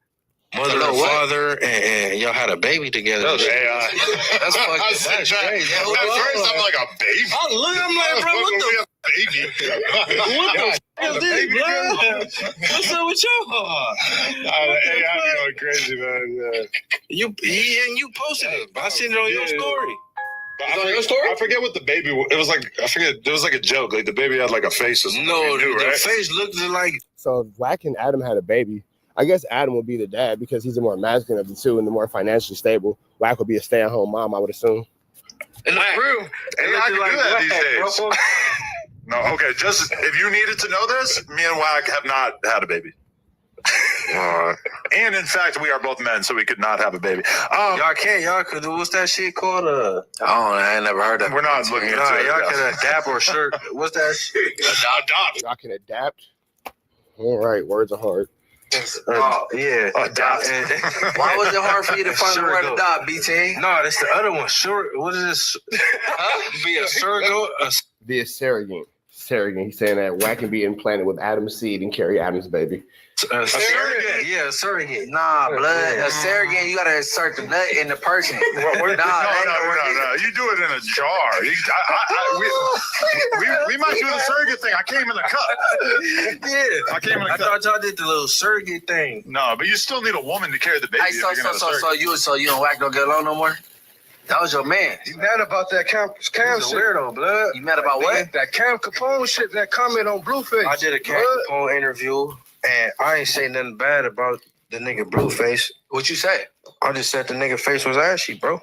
mother and father, and y'all had a baby together. That's fucking that's crazy. At first, I'm like, a baby? I'm like, bro, what the baby? What the is this, bro? What's up with y'all? Hey, I'm going crazy, man. You posted it. I seen it on your story. I forget what the baby. It was like It was like a joke. Like the baby had like a face or something. No, the right? Face looked like. So if Wack and Adam had a baby, I guess Adam would be the dad because he's the more masculine of the two and the more financially stable. Wack would be a stay-at-home mom, I would assume. And that's real. Hey, I can do that these days. No, okay. Just if you needed to know this, me and Wack have not had a baby. And in fact, we are both men, so we could not have a baby. Y'all can't. Y'all could do what's that shit called? I ain't never heard of it. We're not looking into it. Y'all can adapt or shirt. What's that shit? Adopt. Y'all can adapt. All right, words are hard. Yeah. Adopt. Why was it hard for you to find the word adopt, BT? No, that's the other one. Short. What is this? Be a surrogate. Be a surrogate. He's saying that Wack can be implanted with Adam's seed and carry Adam's baby. A surrogate? Yeah, a surrogate. Nah, blood. A surrogate, you gotta insert the nut in the person. No. You do it in a jar. We might do the surrogate thing. I came in a cup. Yeah. I came in a cup. I thought y'all did the little surrogate thing. No, but you still need a woman to carry the baby. Hey, so you and Wack don't get along no more? That was your man. You mad about that Cam shit? Weirdo, blood. You mad about what? That Cam Capone shit, that comment on Blueface. I did a Cam Capone interview, and I ain't say nothing bad about the nigga Blueface. What you say? I just said the nigga face was ashy, bro.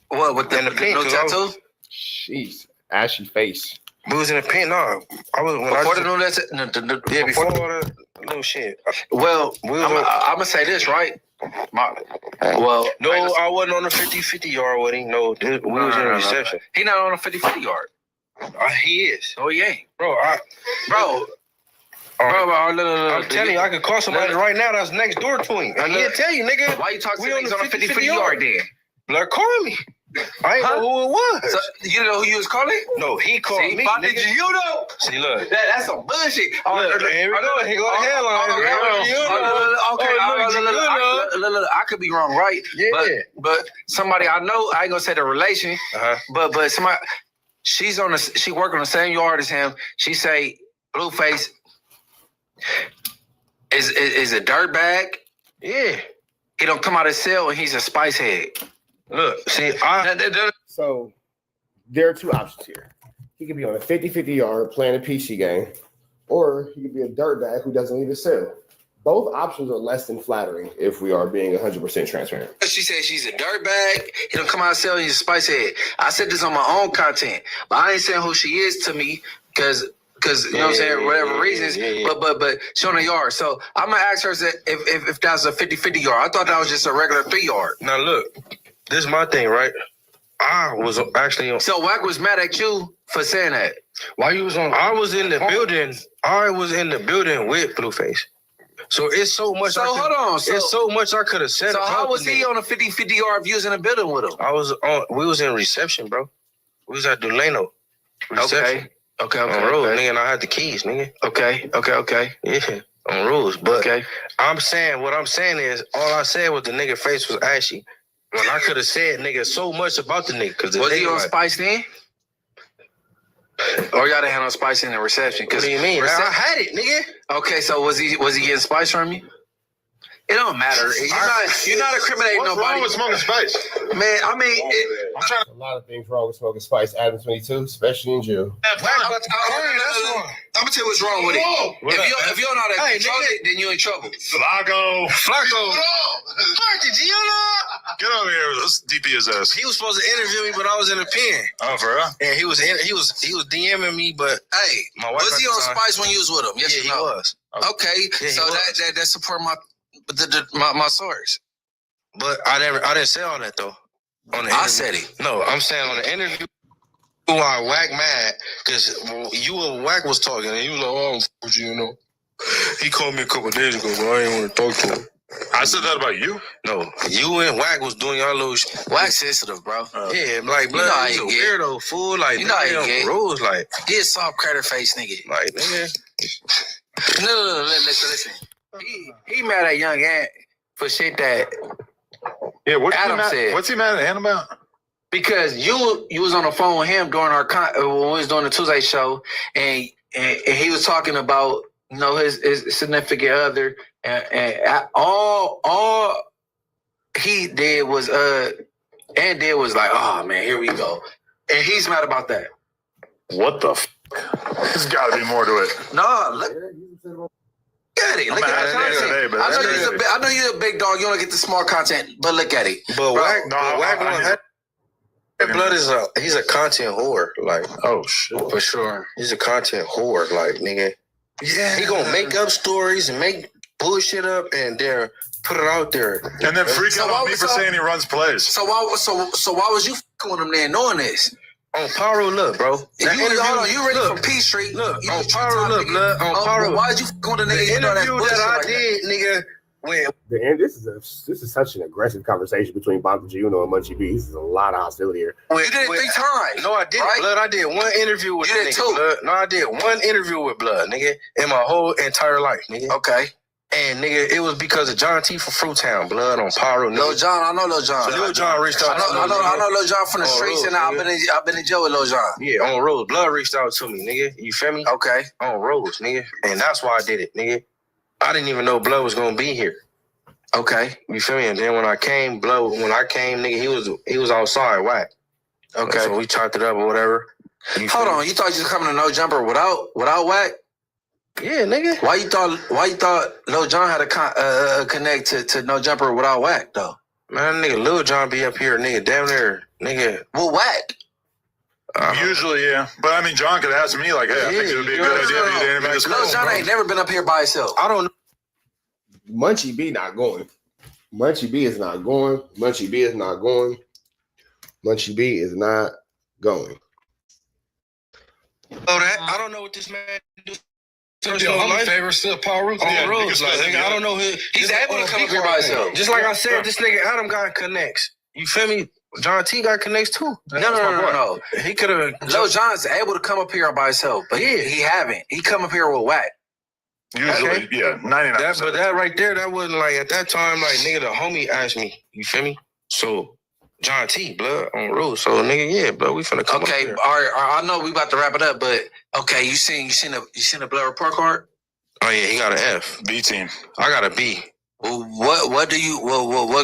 What, with the pink, no tattoo? Jeez, ashy face. We was in the pink, no. I was when before before all the little shit. Well, I'm gonna say this, right? Well, no, I wasn't on the 50-50 yard with him. No, we was in a reception. He not on the 50-50 yard. He is. Oh, yeah. Bro, I'm telling you, I could call somebody right now that's next door to him. I can't tell you, nigga. Why you talking to niggas on the 50-50 yard then? Blood, call me. I ain't know who it was. So, you know who you was calling? No, he called me. Did you know? See, look. That's some bullshit. Look, here we go. He got a headline. Okay, I could be wrong, right? Yeah. But somebody I know, I ain't gonna say the relation, but somebody, she work on the same yard as him. She say Blueface is a dirtbag. Yeah. He don't come out of his cell and he's a spice head. Look, see, so there are two options here. He could be on a 50-50 yard playing a PC game, or he could be a dirtbag who doesn't leave his cell. Both options are less than flattering if we are being 100% transparent. She said she's a dirtbag. He don't come out of cell, he's a spice head. I said this on my own content, but I ain't saying who she is to me because you know what I'm saying, whatever reasons, but she on the yard. So I'm gonna ask her if that's a 50-50 yard. I thought that was just a regular 3 yard. Now look, this is my thing, right? I was actually on. So Wack was mad at you for saying that. Why you was on? I was in the building. I was in the building with Blueface. So it's so much. So hold on. It's so much I could have said. So about how was the he nigga. on a 50-50 yard views in the building with him? We was in reception, bro. We was at Delano. Reception. Okay. On rules, nigga, and I had the keys, nigga. Okay. Yeah, on rules. But I'm saying, what I'm saying is, all I said was the nigga face was ashy. When I could have said, nigga, so much about the nigga. Cause Was he on Spice then? Or y'all didn't have no Spice in the reception? What do you mean? I had it, nigga. Okay, so was he getting Spice from you? It don't matter. You're not incriminating What's nobody. wrong with smoking spice? Man, I mean, A lot of things wrong with smoking spice. Adam 22, especially in jail. I'm gonna tell you what's wrong with it. If you don't know how to control it, then you in trouble. Flakko. Did you know? Get over here. Let's DP his ass. He was supposed to interview me, but I was in the pen. Oh, for real? And he was DMing me, but Hey, my wife was he on Spice when you was with him? Yes yeah, or no? he was. Okay, Yeah, so that support my source. But I didn't say all that though. On the I interview. said it. No, I'm saying on the interview, I Wack mad because you and Wack was talking, and you was like, "Oh, you know." He called me a couple days ago, but I didn't want to talk to him. I said that about you? No, you and Wack was doing y'all little Wack sensitive, bro. Yeah, like, You know how he's he a get. weirdo fool. Like, You know how he nigga, get. rules, like, He a soft credit face nigga. like, nigga. No, listen. He mad at Young Ant for shit that Yeah, Adam said. What's he mad at Ant about? Because you was on the phone with him during our when we was doing the Tuesday show, and he was talking about his significant other, and all he did was like, oh man, here we go, and he's mad about that. What the f? There's got to be more to it. No, look at it. Look at the content. I know you're a big dog. You want to get the small content, but look at it. But Wack, I Blood is he's a content whore. Like, oh shit, for sure. He's a content whore. Like, nigga. Yeah. He gonna make up stories and make bullshit up and then put it out there. And then freak out on me for saying he runs plays. So why was you fucking with him then knowing this? On Pyro, look, bro. You ready from P Street? Look, on Pyro, look, blood. On Pyro. Why did you fuck with the nigga? The interview that I did, nigga. This is such an aggressive conversation between Bonta Juno and Munchie B. This is a lot of hostility here. You did it 3 times. No, I didn't, right? Blood. I did one interview with You the did nigga, 2. Blood. No, I did one interview with Blood, nigga, in my whole entire life, nigga. Okay. And nigga, it was because of John T from Fruitown, Blood, on Pyro. Nigga. Lil John, I know Lil John. So Lil John reached out to me. I know Lil John from the On streets, Rose, and I've been in jail with Lil John. Yeah, on Rose. Blood reached out to me, nigga. You feel me? Okay. On Rose, nigga. And that's why I did it, nigga. I didn't even know Blood was gonna be here. Okay. You feel me? And then when I came, nigga, he was outside, Wack. Okay. So we chopped it up or whatever. Hold on, you thought you was coming to No Jumper without Wack? Yeah, nigga. Why you thought Lil John had to connect to No Jumper without Wack though? Man, nigga, Lil John be up here, nigga, damn near, nigga. Well, Wack. Usually, yeah. But I mean, John could ask me, like, hey, I think it would be a good idea for you to interview this Lil girl. John ain't never been up here by himself. I don't know. Munchie B not going. Munchie B is not going. Munchie B is not going. Munchie B is not going. Oh, that I don't know what this man do. Favorite still Paul Roots. On Rose, like, nigga, I don't know his. He's able to come up here by himself. Just like I said, this nigga Adam got connects. You feel me? John T got connects too. No. He could have. Lil John's able to come up here by himself, but he haven't. He come up here with Wack. Usually, yeah, 99%. But that right there, that wasn't like at that time, like, nigga, the homie asked me. You feel me? So John T, blood on Rose. So nigga, yeah, blood, we finna come up Okay, here. all right, I know we about to wrap it up, but okay, you seen the blood report card? Oh yeah, he got an F. B team. I got a B. Well, what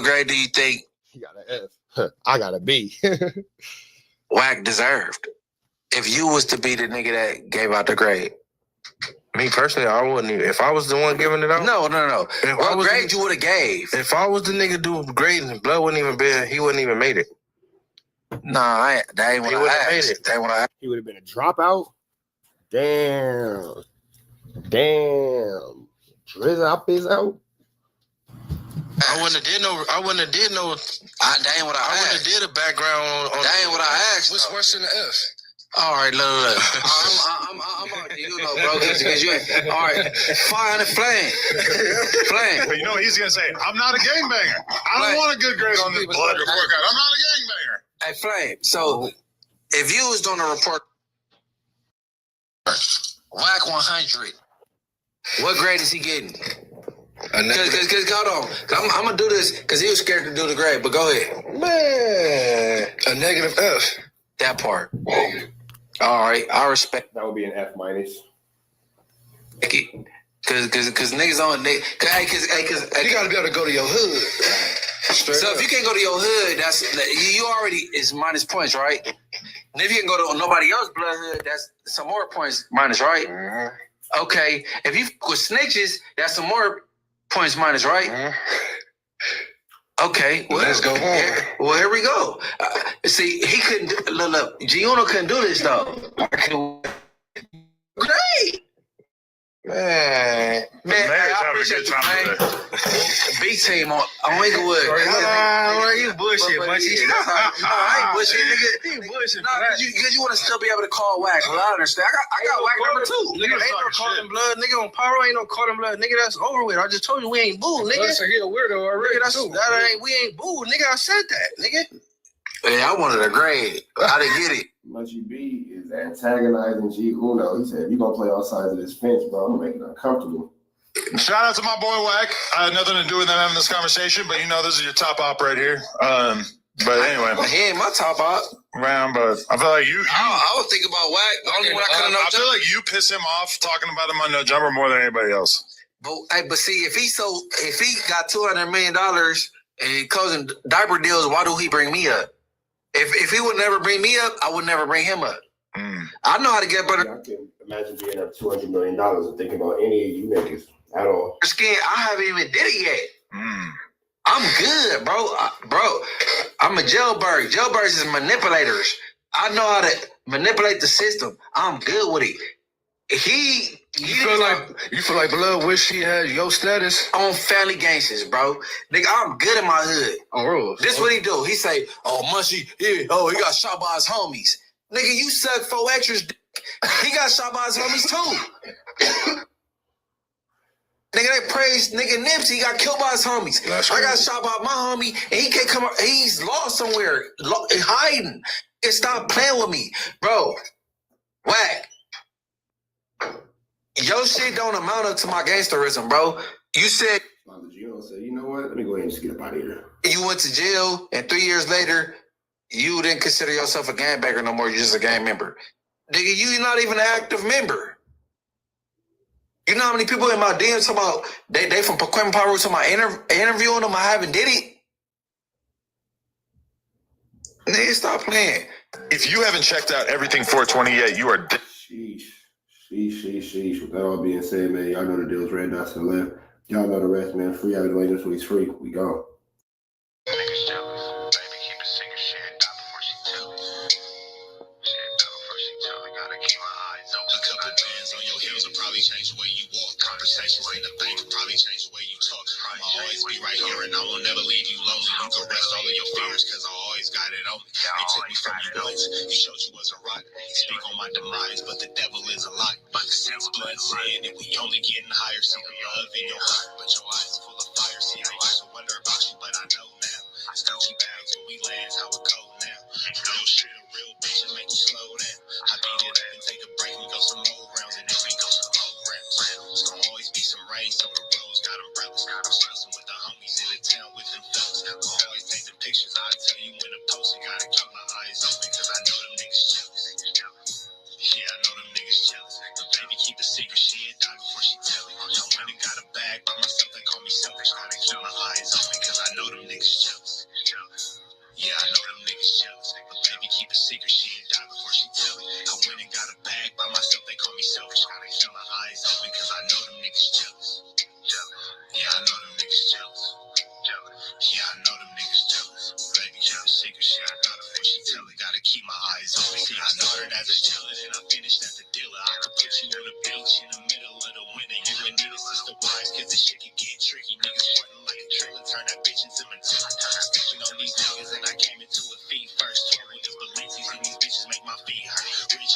grade do you think He got an F. I got a B. Wack deserved? If you was to be the nigga that gave out the grade. Me personally, I wouldn't even. If I was the one giving it out, No. If What I was grade you would have gave? If I was the nigga do grading, blood wouldn't even be. He wouldn't even made it. Nah, that ain't what He I would've asked. made it. That ain't what I asked. He would have been a dropout. Damn. Drizz out, biz out. I wouldn't have did no. That ain't what I I wouldn't have asked. did a background on. That ain't what I asked. What's worse than the F? All right, look. I'm already, you know, bro, because you all right. Fire flame. But you know what he's gonna say? I'm not a gangbanger. I don't want a good grade on this blood report card. I'm not a gangbanger. Hey, Flame. So, if you was doing a report, WACK100, what grade is he getting? Because hold on, I'm gonna do this because he was scared to do the grade. But go ahead, Man, a negative F. that part. All right, I respect. That would be an F minus. Cause niggas on niggas. You gotta be able to go to your hood. Straight So up. if you can't go to your hood, that's you already is minus points, right? And if you can go to nobody else's blood hood, that's some more points minus, right? Mm-hmm. Okay. If you with snitches, that's some more points minus, right? Mm-hmm. Okay. Well, Let's go on. Here we go. See, he couldn't. Look. Giuno couldn't do this though. Great. Man, I appreciate you, man. Big team on Inglewood. You bullshit, Munchie. No, I ain't bullshit, nigga. You bullshit. No, because you want to still be able to call WACK. Well, I understand. I got WACK number 2. Nigga, ain't no calling blood. Nigga on Pyro ain't no calling blood. Nigga, that's over with. I just told you we ain't boo, nigga. so he a weirdo already. Nigga, we ain't boo, nigga. I said that, nigga. Yeah, I wanted a grade. I didn't get it. Munchie B is antagonizing G Uno. He said, if you're going to play all sides of this fence, bro, I'm going to make it uncomfortable. Shout out to my boy Wack. I had nothing to do with them having this conversation, but you know this is your top op right here. But anyway, He ain't my top op. man. But I feel like you. I was thinking about WACK. The only one I couldn't know. I feel like you piss him off talking about him on No Jumper more than anybody else. But see, if he got $200 million and he closing diaper deals, why do he bring me up? If he would never bring me up, I would never bring him up. I know how to get better. I can imagine being up $200 million and thinking about any of you niggas at all. Skin, I haven't even did it yet. I'm good, bro. I'm a jailbird. Jailbirds is manipulators. I know how to manipulate the system. I'm good with it. You feel like blood wish he had your status on family gangsters, bro. Nigga, I'm good in my hood. on rules. This what he do. He say, "Oh, Munchie, he got shot by his homies." Nigga, you suck 4 extras. He got shot by his homies too. Nigga, they praised nigga Nipsey. He got killed by his homies. I got shot by my homie, and he can't come up. He's lost somewhere, hiding. And stop playing with me, bro. WACK. Your shit don't amount up to my gangsterism, bro. You said you know what? Let me go ahead and just get up out of here. You went to jail, and 3 years later, you didn't consider yourself a gangbanger no more. You're just a gang member. Nigga, you're not even an active member. You know how many people in my DMs talking about they from Paquim Pyro to my interviewing them? I haven't did it. Nigga, stop playing. If you haven't checked out everything 420 yet, you are. Sheesh. With that all being said, man, y'all know the deal's red dots to the left. Y'all know the rest, man. Free out of the way, this week's free. We gone. Niggas jealous. Baby, keep a secret. Shit, die before she tell me. Shit, die before she tell me. Gotta keep my eyes open. A couple bands on your heels will probably change the way you walk. Conversations in the bank will probably change the way you talk. I'll always be right here and I will never leave you lonely. You can rest all of your fears cause I always got it on me. They took me from you once. You showed you was a rock. Speak on my demise, but the devil is a lie. But since blood sin and we only getting higher. See the love in your heart, but your eyes full of fire. See, I used to wonder about you, but I know now. Gucci bags when we land, how it go now. Real shit, a real bitch, and make you slow down. I beat it up and take a break and go some more rounds. And if we go some more rounds, it's gonna always be some rain, so the roads got umbrellas. I'm stressing with the homies in the town with them fellas. I'll always take the pictures, I'll tell you when to post it. Gotta keep my eyes open, cause I know them niggas jealous. Yeah, I know them niggas jealous. But baby, keep a secret, shit, die before she tell it. I went and got a bag by myself, they call me selfish. Gotta keep my eyes open, cause I know them niggas jealous. Yeah, I know them niggas jealous. But baby, keep a secret, shit, die before she tell it. I went and got a bag by myself, they call me selfish. Gotta keep my eyes open, cause I know them niggas jealous. Yeah, I know them niggas jealous. Yeah, I know them niggas jealous. Baby, keep a secret, shit, I got it before she tell it. Gotta keep my eyes open. See, I started as a jealous and I finished as a dealer. I could put you on the beach in the middle of the winter. You and me, this is the wise, cause this shit can get tricky. Niggas frontin' like a trailer, turn that bitch into Matilla. Stepping on these niggas and I came into a feed first. Tour with the Balenci's and these bitches make my feet hurt. Rich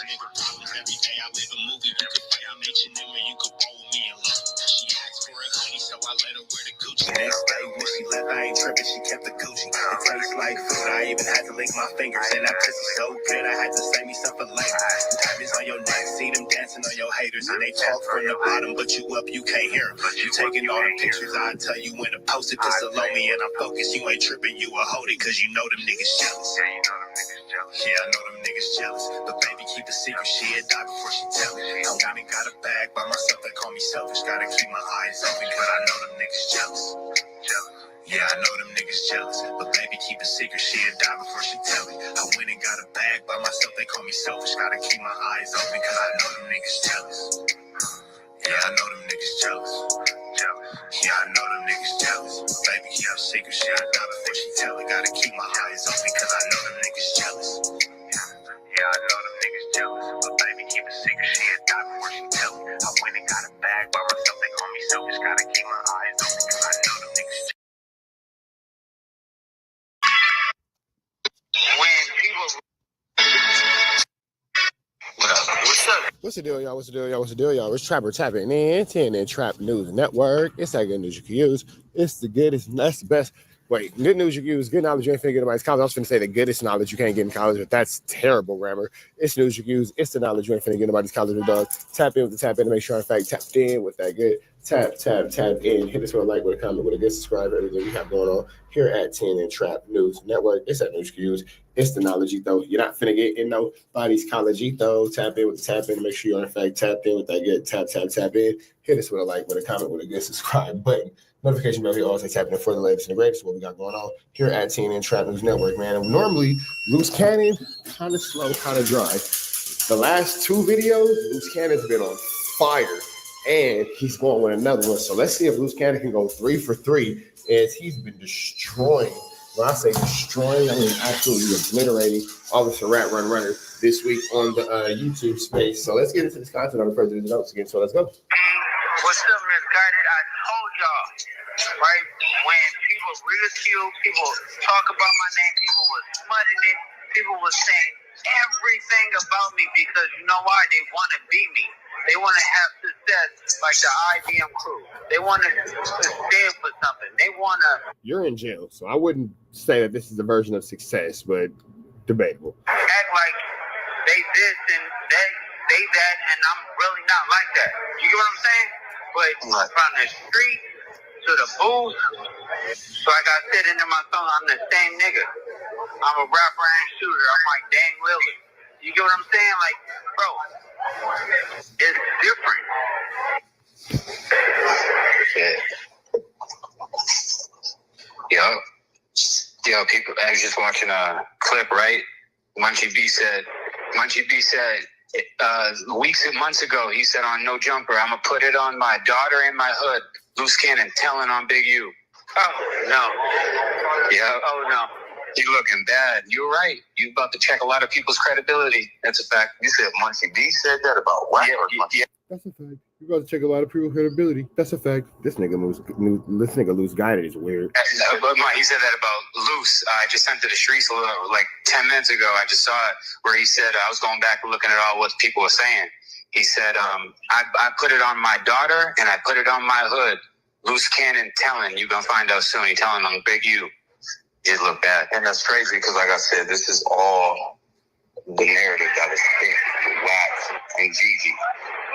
every day I live a movie. You could fight, I'm H&M, and you could roll with me alone. She asked for a hoodie, so I let her wear the Gucci. Next day when she left, I ain't tripping, she kept the Gucci. It tastes like food, I even had to lick my fingers. And that pussy so good, I had to save me some for later. Diamonds on your neck, see them dancing on your haters. And they talk from the bottom, but you up, you can't hear them. You taking all the pictures, I tell you when to post it. Just allow me and I'm focused, you ain't tripping, you a hold it. Cause you know them niggas jealous. Yeah, I know them niggas jealous. But baby, keep the secret, she'll die before she tell me. I got a bag by myself, they call me selfish. Gotta keep my eyes open, cause I know them niggas jealous. Yeah, I know them niggas jealous. But baby, keep a secret, she'll die before she tell me. I went and got a bag by myself, they call me selfish. Gotta keep my eyes open, cause I know them niggas jealous. Yeah, I know them niggas jealous. Yeah, I know them niggas jealous. But baby, keep a secret, she'll die before she tell me. Gotta keep my eyes open, cause I know them niggas jealous. Yeah, I know them niggas jealous. But baby, keep a secret, she'll die before she tell me. I went and got a bag by myself, they call me selfish. Gotta keep my eyes open, cause I know them niggas jealous. When people... What's up? What's the deal, y'all? What's the deal, y'all? What's the deal, y'all? It's Trapper tapping in, 10 and Trap News Network. It's that good news you can use. It's the goodest, that's the best. Wait, good news you can use, good knowledge you ain't finna get in nobody's college. I was finna say the goodest knowledge you can't get in college, but that's terrible grammar. It's news you can use. It's the knowledge you ain't finna get in nobody's college, dog. Tap in with the tap in to make sure, in fact, tapped in with that good. Tap in. Hit us with a like, with a comment, with a good subscribe, everything we have going on here at 10 and Trap News Network. It's that news you can use. It's the knowledge though. You're not finna get in nobody's college though. Tap in with the tap in to make sure you're in fact tapped in with that good tap in. Hit us with a like, with a comment, with a good subscribe button. Notification bell here also tapping in for the latest and the greatest. What we got going on here at 10 and Trap News Network, man. And normally Luce Cannon kind of slow, kind of dry. The last two videos, Luce Cannon's been on fire. And he's going with another one. So let's see if Luce Cannon can go 3 for 3 as he's been destroying. When I say destroying, I mean absolutely obliterating all the Rat Run Runner this week on the YouTube space. So let's get into this content on the further notes again. So let's go. What's up, Misguided? I told y'all, right? When people ridicule, people talk about my name, people was smutting it, people was saying everything about me because you know why? They want to be me. They want to have success like the IBM crew. They want to stand for something. They want to... You're in jail, so I wouldn't say that this is a version of success, but debatable. Act like they this and they that, and I'm really not like that. You get what I'm saying? But from the street to the booth, like I said in my song, I'm the same nigga. I'm a rapper and shooter. I'm like Dang Lillard. You get what I'm saying? Like, bro, it's different. Yo, people, I was just watching a clip, right? Munchie B said, months ago, he said on No Jumper, I'm going to put it on my daughter in my hood. Luce Cannon telling on Big U. Oh, no. Yeah. Oh, no. You looking bad. You're right. You about to check a lot of people's credibility. That's a fact. You said Munchie B said that about what? Yeah. That's a fact. You got to check a lot of people's credibility. That's a fact. This nigga Luce Guided is weird. But he said that about Luce. I just sent it to Shreese like 10 minutes ago. I just saw it where he said, I was going back and looking at all what people were saying. He said, I put it on my daughter and I put it on my hood. Luce Cannon telling, you going to find out soon. He telling on Big U. It looked bad. And that's crazy because, like I said, this is all the narrative that was spent with WACK and Gigi.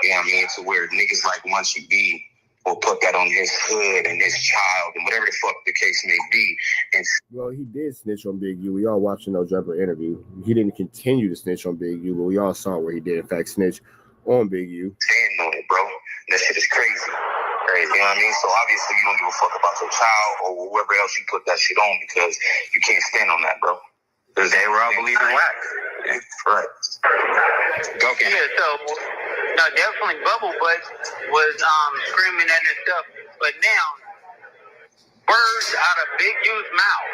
You know what I mean? To where niggas like Munchie B will put that on his hood and his child and whatever the fuck the case may be. And well, he did snitch on Big U. We all watched the No Jumper interview. He didn't continue to snitch on Big U, but we all saw where he did, in fact, snitch on Big U. Stand on it, bro. That shit is crazy. You know what I mean? So obviously you don't give a fuck about your child or whoever else you put that shit on because you can't stand on that, bro. Because they were all believing WACK. Yeah, right. Go ahead. Yeah, so no, definitely Bubble Butt was screaming at and stuff. But now, words out of Big U's mouth.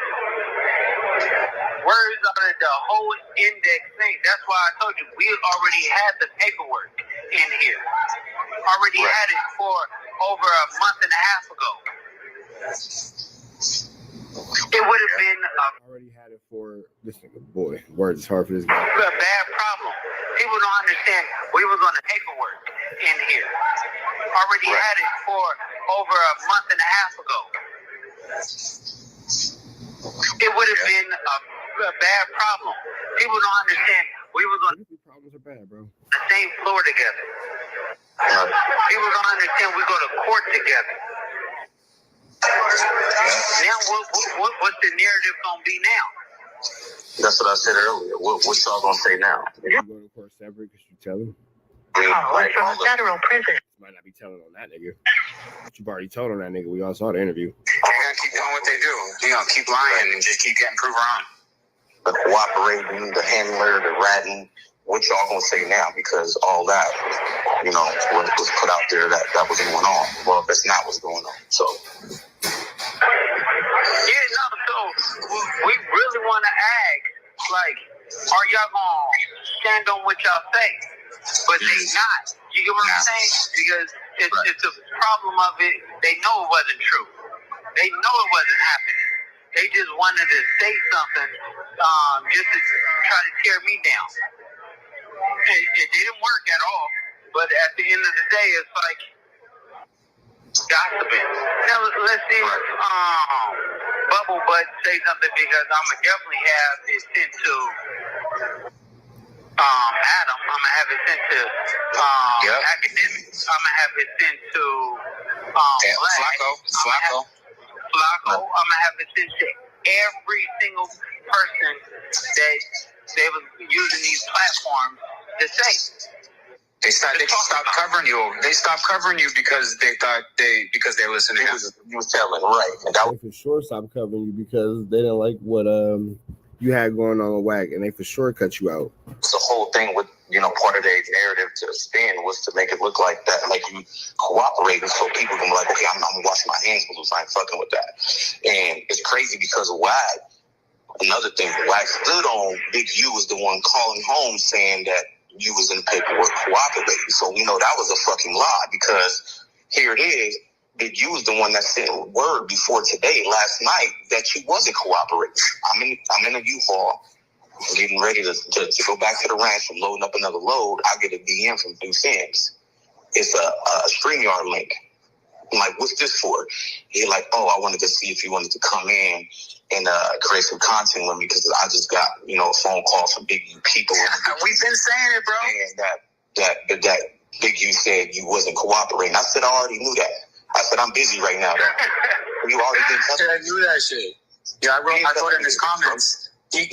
Words out of the whole index thing. That's why I told you we already had the paperwork in here. Already had it for over a month and a half ago. It would have been already had it for this nigga. Boy, words is hard for this guy. a bad problem. People don't understand. We was on the paperwork in here. Already had it for over a month and a half ago. It would have been a bad problem. People don't understand. We was on Problems are bad, bro. the same floor together. People don't understand. We go to court together. Now, what's the narrative gonna be now? That's what I said earlier. What y'all gonna say now? You go to court separate because you tell him. Like, from a federal prison. Might not be telling on that nigga. But you've already told on that nigga. We all saw the interview. They're gonna keep doing what they do. You know, keep lying and just keep getting proved wrong. the cooperating, the handler, the ratting. What y'all gonna say now? Because all that, you know, was put out there that was going on. Well, that's not what's going on. So. Yeah, no, so we really want to ask, like, are y'all going to stand on what y'all say? But they not. You get what I'm saying? Because it's a problem of it. They know it wasn't true. They know it wasn't happening. They just wanted to say something just to try to tear me down. It didn't work at all. But at the end of the day, it's like gossiping. Now, let's see if Bubble Butt say something, because I'm going to definitely have it sent to Adam. I'm going to have it sent to Academics. I'm going to have it sent to Flakko. I'm going to have it sent to every single person that they was using these platforms to say. They stopped covering you. They stopped covering you because they thought because they listened to him. You was telling, right? And that they for sure stopped covering you because they didn't like what you had going on with WACK, and they for sure cut you out. The whole thing with, you know, part of their narrative to spin was to make it look like that, like you cooperating, so people can be like, okay, I'm washing my hands with Luce. I ain't fucking with that. And it's crazy because of WACK. Another thing, WACK stood on. Big U was the one calling home saying that you was in the paperwork cooperating. So we know that was a fucking lie, because here it is. Big U was the one that sent word before today, last night, that you wasn't cooperating. I'm in a U-Haul, getting ready to go back to the ranch from loading up another load. I get a DM from Blueface. It's a StreamYard link. I'm like, what's this for? He's like, oh, I wanted to see if you wanted to come in and create some content with me, because I just got, you know, a phone call from Big U people. We've been saying it, bro. And that Big U said you wasn't cooperating. I said, I already knew that. I said, I'm busy right now, though. You already been I knew that shit. Yeah, I wrote in his comments. He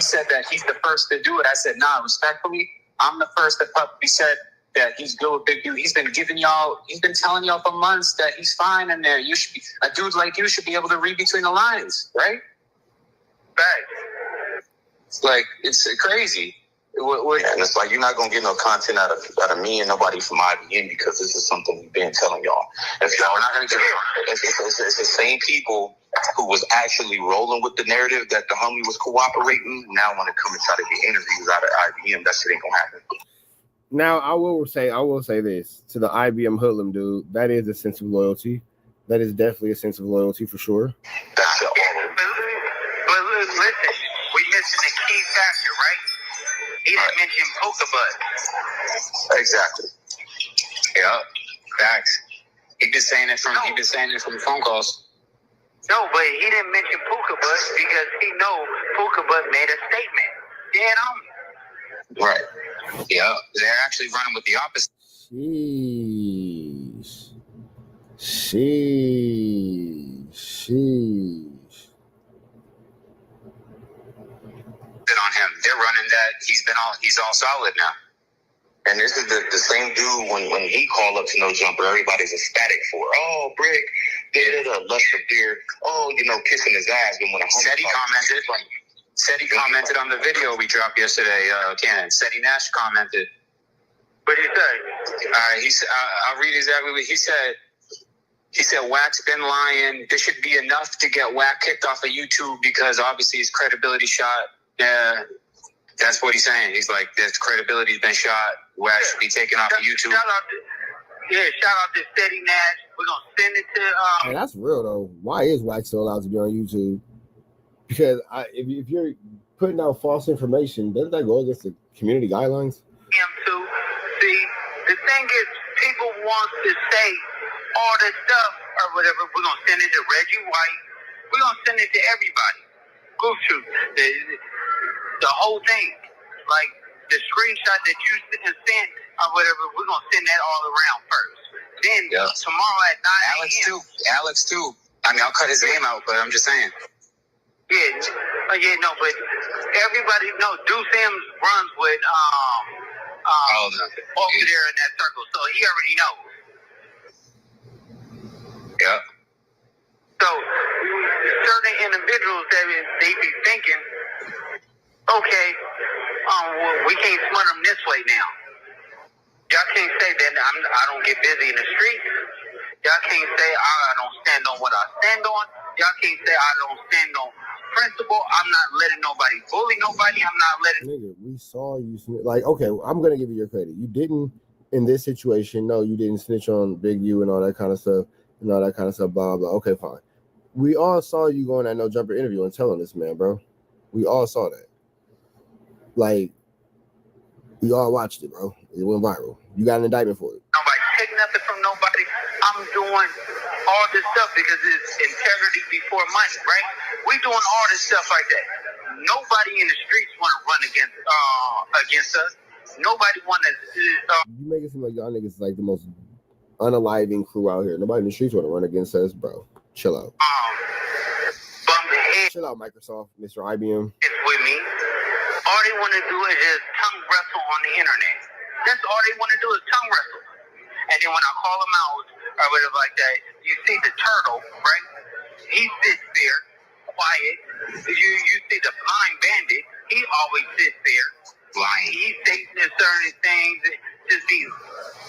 said that he's the first to do it. I said, nah, respectfully, I'm the first that publicly said that he's good with Big U. He's been telling y'all for months that he's fine in there. You should be, a dude like you should be able to read between the lines, right? Right. Like, it's crazy. And it's like, you're not going to get no content out of me and nobody from IBM, because this is something we've been telling y'all. If y'all not going to get it, it's the same people who was actually rolling with the narrative that the homie was cooperating, now want to come and try to get interviews out of IBM. That shit ain't going to happen. Now, I will say this to the IBM hoodlum dude. That is a sense of loyalty. That is definitely a sense of loyalty for sure. That's But listen, we missing a key factor, right? He didn't mention Polka Butt. Exactly. Yeah, facts. He's been saying it from phone calls. No, but he didn't mention Polka Butt because he know Polka Butt made a statement. Dead on. Right. Yeah, they're actually running with the opposite. Sheesh. On him, they're running that. He's all solid now. And this is the same dude when he called up to No Jumper, everybody's ecstatic for. Oh, Brick, did a luster beer. Oh, you know, kissing his ass. And when Said he commented on the video we dropped yesterday. Cannon. Nash commented. What did he say? I'll read exactly what he said. He said, WACK's been lying. There should be enough to get WACK kicked off of YouTube, because obviously his credibility shot. Yeah, that's what he's saying. He's like, his credibility's been shot. WACK should be taken off of YouTube. Shout out to Steady Nash. We're going to send it to... Hey, that's real, though. Why is WACK still allowed to be on YouTube? Because if you're putting out false information, doesn't that go against the community guidelines? him too. See, the thing is, people want to say all this stuff or whatever. We're gonna send it to Reggie Wright. We're gonna send it to everybody. Goof Troop, the whole thing, like the screenshot that you sent or whatever. We're gonna send that all around first. Then tomorrow at 9 a.m. Alex too. I mean, I'll cut his name out, but I'm just saying. Yeah, no, but everybody knows Deuce Sims runs with over there in that circle, so he already knows. Yeah. So certain individuals that they be thinking, okay, well, we can't smut them this way now. Y'all can't say that I don't get busy in the streets. Y'all can't say I don't stand on what I stand on. Y'all can't say I don't stand on principle. I'm not letting nobody bully nobody. I'm not letting. Nigga, we saw you like. Okay, I'm gonna give you your credit. You didn't in this situation. No, you didn't snitch on Big U and all that kind of stuff. And all that kind of stuff. Blah blah. Okay, fine. We all saw you going at No Jumper interview and telling this man, bro. We all saw that. Like, we all watched it, bro. It went viral. You got an indictment for it. Nobody take nothing from nobody. I'm doing all this stuff because it's integrity before money, right? We doing all this stuff like that. Nobody in the streets want to run against us. Nobody want to. You make it seem like y'all niggas is like the most unaliving crew out here. Nobody in the streets want to run against us, bro. Chill out. Chill out, Microsoft, Mr. IBM. It's with me. All they want to do is just tongue wrestle on the internet. That's all they want to do is tongue wrestle. And then when I call them out or whatever like that, you see the turtle, right? He sits there, quiet. You see the blind bandit. He always sits there, lying. He thinks certain things, just be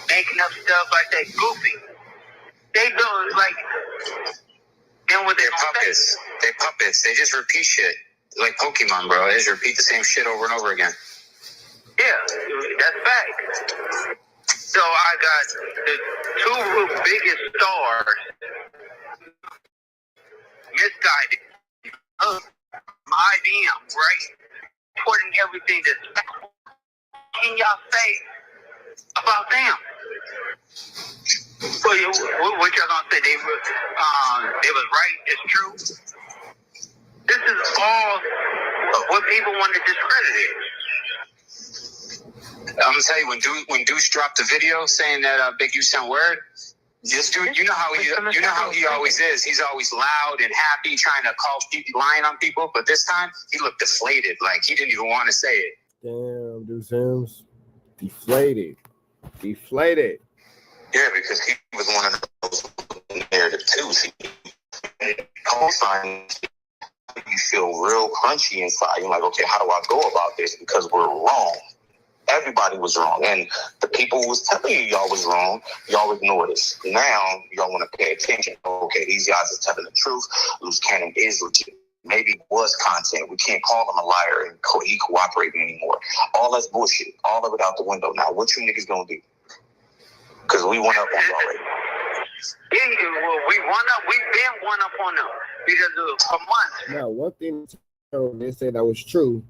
making up stuff like that, goofy. They go like. Then what they're puppets. They're puppets. They just repeat shit. Like Pokemon, bro. They just repeat the same shit over and over again. Yeah, that's fact. So I got the two biggest stars misguided. IBM, right? Putting everything that's can y'all say about them? What y'all gonna say? They was right. It's true. This is all what people want to discredit it. I'm gonna tell you when Deuce dropped the video saying that Big U sent word. This dude, you know how he always is. He's always loud and happy, trying to call people, lying on people. But this time he looked deflated, like he didn't even want to say it. Damn, Deuce Sims, deflated. Yeah, because he was one of those narrative too. He co-signs. You feel real crunchy inside. You're like, okay, how do I go about this? Because we're wrong. Everybody was wrong. And the people who was telling you y'all was wrong, y'all ignored us. Now, y'all want to pay attention. Okay, these guys are telling the truth. Luce Cannon is legit. Maybe it was content. We can't call him a liar and he cooperating anymore. All that's bullshit. All of it out the window. Now, what you niggas gonna do? Because we went up on you already. Yeah, well, we won up. We've been one up on them because for months. Now, one thing they said that was true.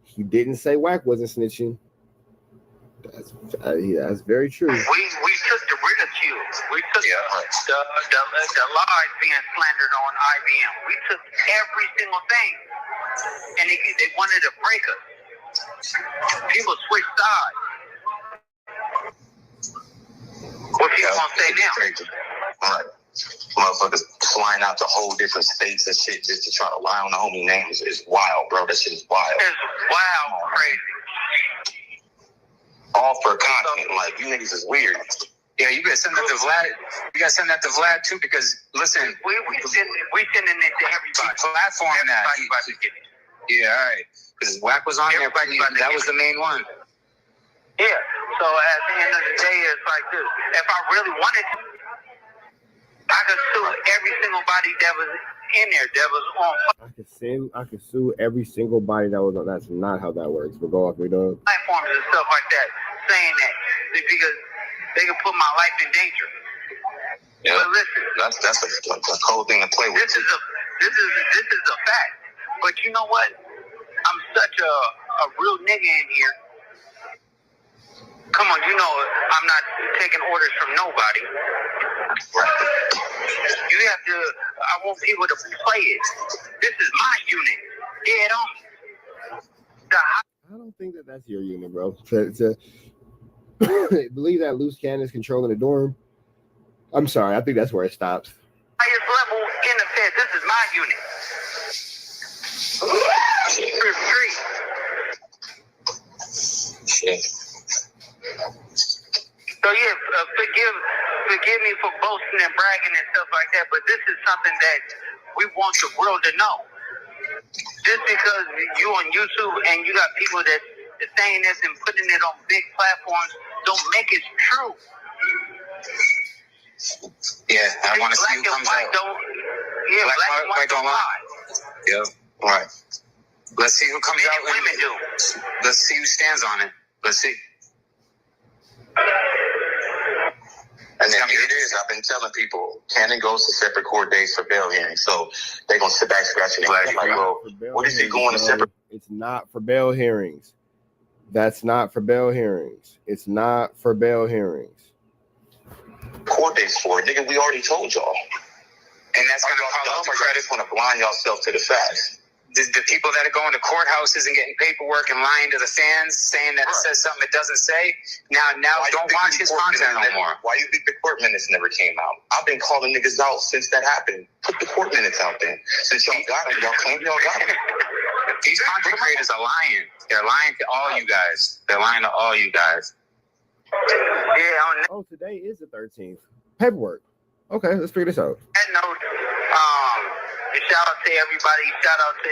He didn't say WACK wasn't snitching. That's very true. We took the ridicule. We took the lies being slandered on IBM. We took every single thing, and they wanted to break us. People switched sides. What people gonna say now? All right. Motherfuckers flying out to whole different states and shit just to try to lie on the homie names is wild, bro. That shit is wild. It's wild, crazy. All for content, like you niggas is weird. Yeah, you gotta send that to Vlad. You gotta send that to Vlad too, because listen, we sending it to everybody. Platform that. Yeah, all right. Because WACK was on there. That was the main one. Yeah. So at the end of the day, it's like this. If I really wanted to, I could sue every single body that was in there that was on. I could sue every single body that was on. That's not how that works. But go off, we do. Platforms and stuff like that, saying that because they can put my life in danger. Yeah, but listen, that's a cold thing to play with. This is a fact. But you know what? I'm such a real nigga in here Come on, you know I'm not taking orders from nobody. You have to. I want people to play it. This is my unit. Get on. I don't think that that's your unit, bro. To believe that Luce Cannon is controlling the dorm. I'm sorry. I think that's where it stops. Highest level in the Fed. This is my unit. Shit. So yeah, forgive me for boasting and bragging and stuff like that, but this is something that we want the world to know. Just because you on YouTube and you got people that are saying this and putting it on big platforms, don't make it true. Yeah, I want to see who comes out. Black and white don't lie. Yeah, right. Let's see who comes out. Women do. Let's see who stands on it. Let's see. And then here it is. I've been telling people, Cannon goes to separate court days for bail hearings. So they're going to sit back scratching their head like, well, what is he going to separate? It's not for bail hearings. That's not for bail hearings. It's not for bail hearings. Court days for it. Nigga, we already told y'all. And that's going to call out the credit. Want to blind yourself to the facts. The people that are going to courthouses and getting paperwork and lying to the fans, saying that it says something it doesn't say. Now don't watch his content no more. Why you think the court minutes never came out? I've been calling niggas out since that happened. Put the court minutes out there. Since y'all got them, y'all claim y'all got them. These content creators are lying. They're lying to all you guys. They're lying to all you guys. Yeah. Oh, today is the 13th. Paperwork. Okay, let's figure this out. That note, shout out to everybody. Shout out to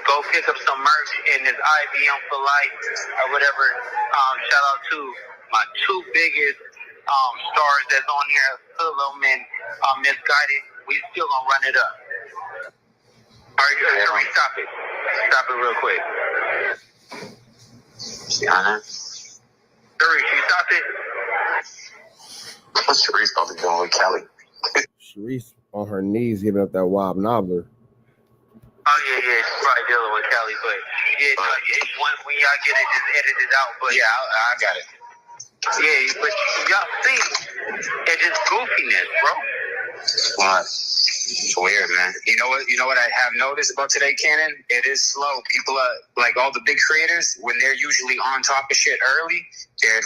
go pick up some merch in this IBM for life or whatever. Shout out to my two biggest stars that's on here, Philum and Misguided. We still gonna run it up. All right, Sheree, stop it. Stop it real quick. Tiana? Sheree, she stopped it. What's Sheree's probably doing with Kelly? Sharice on her knees giving up that wob nobbler. Oh yeah, she's probably dealing with Kelly, but when y'all get it, just edit it out. But yeah, I got it. Yeah, but y'all see, it's just goofiness, bro. What? It's weird, man. You know what I have noticed about today, Cannon? It is slow. People are like all the big creators when they're usually on top of shit early. They're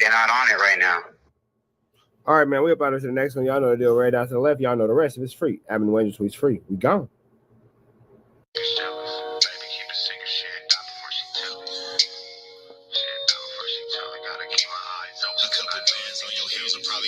not on it right now. All right, man. We up out to the next one. Y'all know the deal. Right out to the left. Y'all know the rest. If it's free, Admin Wayne tweets free. We gone.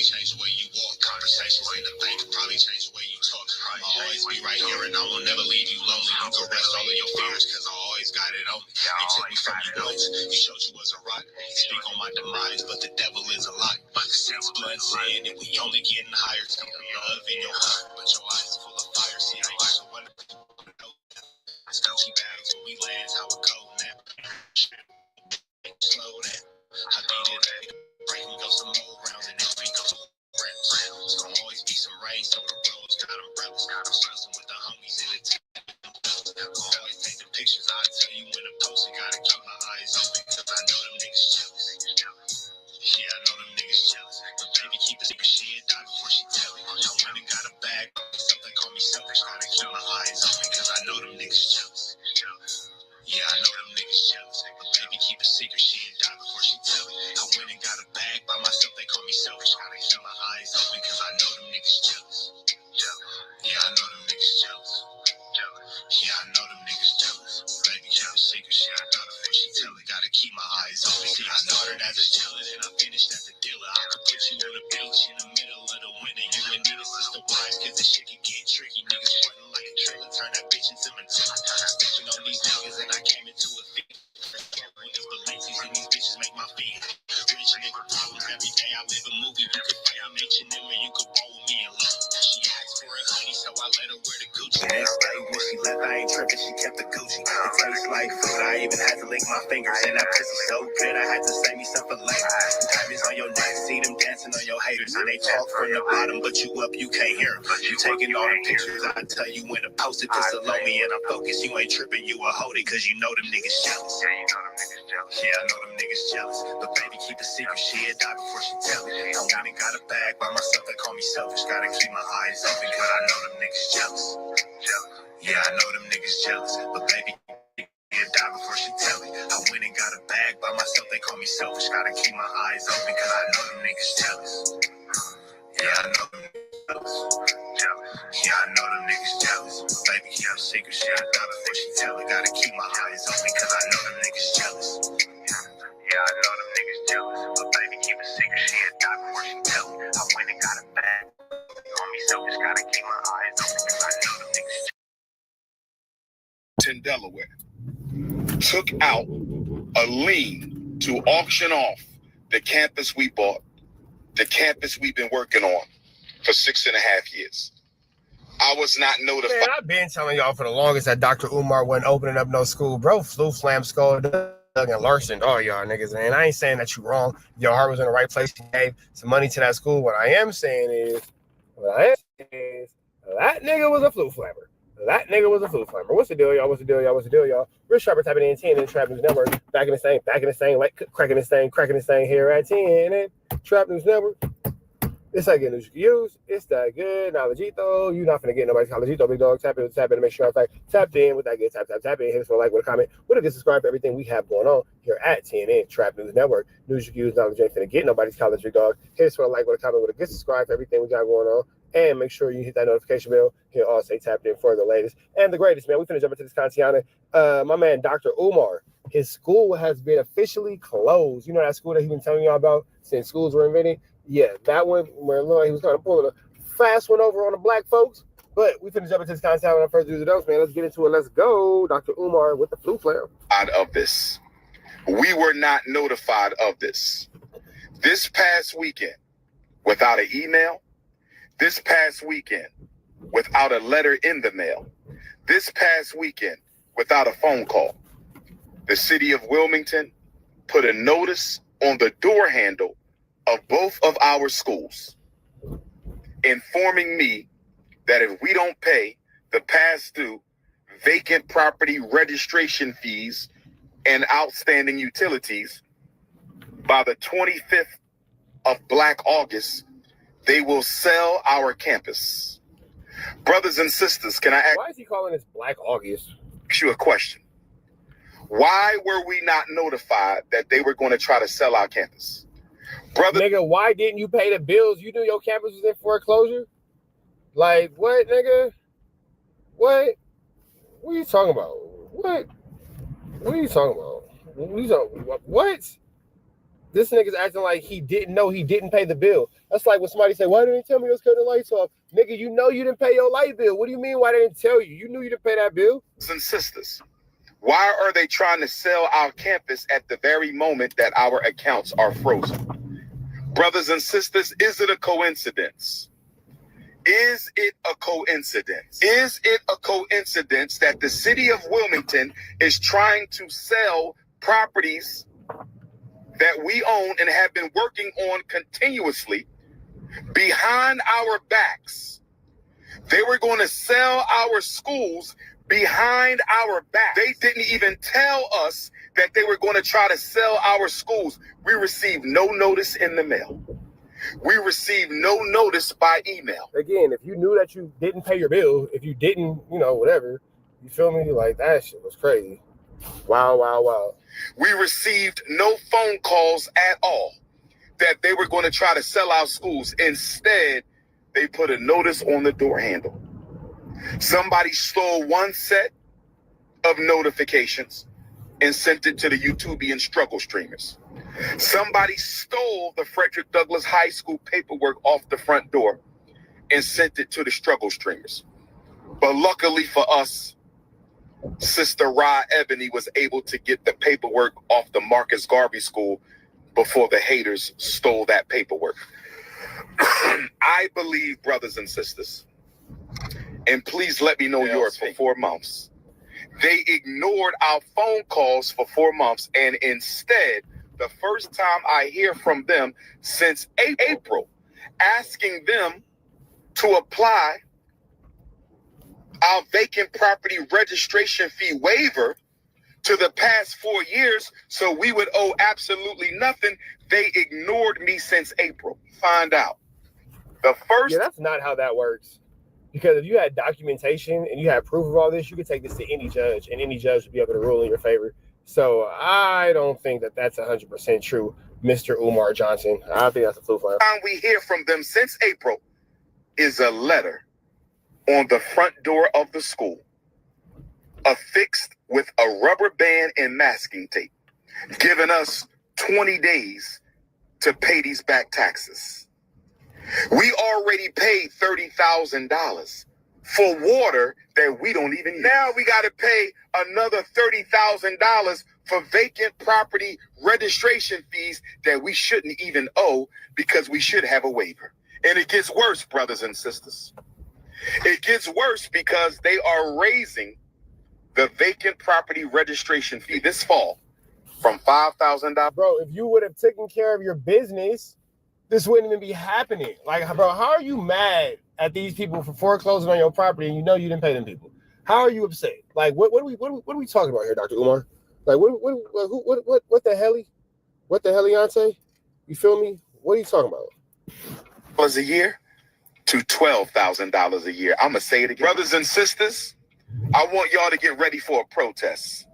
Change the way you walk, conversations in the bank probably change the way you talk. I'll always be right here and I will never leave you lonely. You can rest all of your fears cause I always got it on me. They took me from you once, you showed you was a rock. Speak on my demise, but the devil is a lie. Since blood sin and we only getting higher. See the love in your heart, but your eyes full of fire. See, I used to wonder. Gucci bags when we land, how it go now. Slow down, I beat it, break me go some more rounds and then we go some rounds. Gonna always be some rain, so the roads got umbrellas. I'm stressing with the homies in the team. Gonna always take the pictures, I'll tell you when to post it. Gotta keep my eyes open, cause I know them niggas jealous. Yeah, I know them niggas jealous. But baby, keep the secret, she ain't die before she tell it. I went and got a bag, something call me selfish. Gotta keep my eyes open, cause I know them niggas jealous. Yeah, I know them niggas jealous. But baby, keep a secret, she ain't die before she tell it. I went and got a bag by myself, they call me selfish. Gotta keep my eyes open, cause I know them niggas jealous. Yeah, I know them niggas jealous. Yeah, I know them niggas jealous. Baby, keep a secret, she ain't die before she tell it. Gotta keep my eyes open. See, I started as a dealer, and I finished as a dealer. I could put you on the beach in the middle of the winter. You and me, sister wives, cause this shit can get tricky. Niggas frontin' like a trailer, turn that bitch into Matilla. Stepping on these niggas, and I came into a fit. When there's Balenci's and these bitches make my feet. Rich nigga problems every day. I live a movie. You could fight on H&M or you could roll with me and love. She asked for a hoodie, so I let her wear the Gucci. Next day when she left, I ain't tripping. She kept the Gucci. It tastes like food. I even had to lick my fingers. And that pussy so good, I had to save me some for later. Diamonds on your neck, see them dancing. dancing on your haters. And they talk from the bottom, but you up, you can't hear them. You taking all the pictures, I tell you when to post it. Just allow me and I'm focused. You ain't tripping, you a hold it, cause you know them niggas jealous. Yeah, you know them niggas jealous. Yeah, I know them niggas jealous. But baby, keep a secret, she'll die before she tell it. I went and got a bag by myself, they call me selfish. Gotta keep my eyes open, cause I know them niggas jealous. Yeah, I know them niggas jealous. But baby, she'll die before she tell it. I went and got a bag by myself, they call me selfish. Gotta keep my eyes open, cause I know them niggas jealous. Yeah, I know them niggas jealous. Yeah, I know them niggas jealous. Baby, keep a secret, she'll die before she tell it. Gotta keep my eyes open, cause I know them niggas jealous. Yeah, I know them niggas jealous. But baby, keep a secret, she'll die before she tell it. I went and got a bag. On me selfish, gotta keep my eyes open, cause I know them niggas jealous. In Delaware took out a lien to auction off the campus we bought, the campus we've been working on for 6.5 years. I was not notified. Man, I've been telling y'all for the longest that Dr. Umar wasn't opening up no school. Bro, flew, slam, skull, Doug, and Larson. Oh, y'all niggas, man. I ain't saying that you wrong. Your heart was in the right place. You gave some money to that school. What I am saying is, that nigga was a flu flammer. That nigga was a flu flammer. What's the deal, y'all? What's the deal, y'all? What's the deal, y'all? Real Sharper tapping in 10 and Trap News Network. Back in the same, like cracking this thing here at 10 and Trap News Network. It's that good news you can use. It's that good knowledgeito. You're not finna get nobody's knowledgeito, big dog. Tap in to make sure I'm tapped in with that good tap in. Hit us with a like, with a comment, with a good subscribe for everything we have going on here at TNN Trap News Network. News you can use, knowledge ain't finna get nobody's college, big dog. Hit us with a like, with a comment, with a good subscribe for everything we got going on. And make sure you hit that notification bell. Here, all stay tapped in for the latest and the greatest, man. We finna jump into this content. My man, Dr. Umar, his school has been officially closed. You know that school that he's been telling y'all about since schools were invented? Yeah, that one where he was kind of pulling a fast one over on the black folks. But we finna jump into this content without further ado, man. Let's get into it. Let's go. Dr. Umar with the flu flare. Of this. We were not notified of this. This past weekend, without an email, this past weekend, without a letter in the mail, this past weekend, without a phone call, the city of Wilmington put a notice on the door handle of both of our schools, informing me that if we don't pay the past due vacant property registration fees and outstanding utilities by the 25th of Black August, they will sell our campus. Brothers and sisters, can I ask? Why is he calling this Black August? You a question. Why were we not notified that they were going to try to sell our campus? Brother, nigga, why didn't you pay the bills? You knew your campus was in foreclosure? Like, what, nigga? What? What are you talking about? What? What are you talking about? What? This nigga's acting like he didn't know he didn't pay the bill. That's like when somebody say, why didn't you tell me I was cutting the lights off? Nigga, you know you didn't pay your light bill. What do you mean why they didn't tell you? You knew you didn't pay that bill. And sisters, why are they trying to sell our campus at the very moment that our accounts are frozen? Brothers and sisters, is it a coincidence? Is it a coincidence? Is it a coincidence that the city of Wilmington is trying to sell properties that we own and have been working on continuously behind our backs? They were going to sell our schools behind our back. They didn't even tell us that they were going to try to sell our schools. We received no notice in the mail. We received no notice by email. Again, if you knew that you didn't pay your bill, if you didn't, whatever, you feel me? Like, that shit was crazy. Wow, wow, wow. We received no phone calls at all that they were going to try to sell our schools. Instead, they put a notice on the door handle. Somebody stole one set of notifications and sent it to the YouTubian struggle streamers. Somebody stole the Frederick Douglass High School paperwork off the front door and sent it to the struggle streamers. But luckily for us, Sister Ra Ebony was able to get the paperwork off the Marcus Garvey School before the haters stole that paperwork. I believe, brothers and sisters, and please let me know yours, for 4 months. They ignored our phone calls for 4 months, and instead, the first time I hear from them since April, asking them to apply our vacant property registration fee waiver to the past 4 years so we would owe absolutely nothing. They ignored me since April. Find out. The first... Yeah, that's not how that works. Because if you had documentation and you had proof of all this, you could take this to any judge, and any judge would be able to rule in your favor. So I don't think that that's 100% true, Mr. Umar Johnson. I think that's a fluke. Time we hear from them since April is a letter on the front door of the school, affixed with a rubber band and masking tape, giving us 20 days to pay these back taxes. We already paid $30,000 for water that we don't even use. Now we got to pay another $30,000 for vacant property registration fees that we shouldn't even owe because we should have a waiver. And it gets worse, brothers and sisters. It gets worse because they are raising the vacant property registration fee this fall from $5,000. Bro, if you would have taken care of your business, this wouldn't even be happening. Like, bro, how are you mad at these people for foreclosing on your property and you know you didn't pay them people? How are you upset? Like, what are we talking about here, Dr. Umar? Like, what the hell? What the hell, Yonsei? You feel me? What are you talking about? A year to $12,000 a year. I'm gonna say it again, brothers and sisters. I want y'all to get ready for a protest.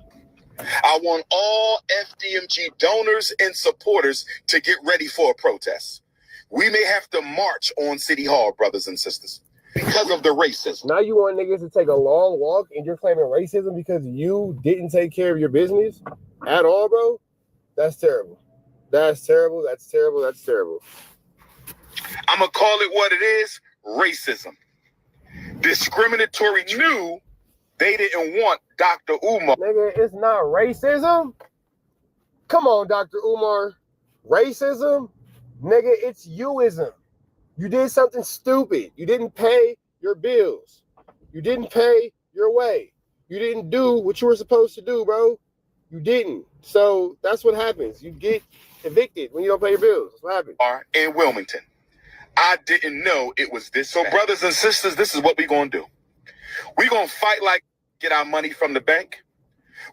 I want all FDMG donors and supporters to get ready for a protest. We may have to march on City Hall, brothers and sisters, because of the racism. Now you want niggas to take a long walk and you're claiming racism because you didn't take care of your business at all, bro? That's terrible. That's terrible. That's terrible. That's terrible. I'm going to call it what it is, racism. Discriminatory knew they didn't want Dr. Umar. Nigga, it's not racism. Come on, Dr. Umar. Racism? Nigga, it's youism. You did something stupid. You didn't pay your bills. You didn't pay your way. You didn't do what you were supposed to do, bro. You didn't. So that's what happens. You get evicted when you don't pay your bills. That's what happens. In Wilmington. I didn't know it was this. So brothers and sisters, this is what we're going to do. We're going to fight like get our money from the bank.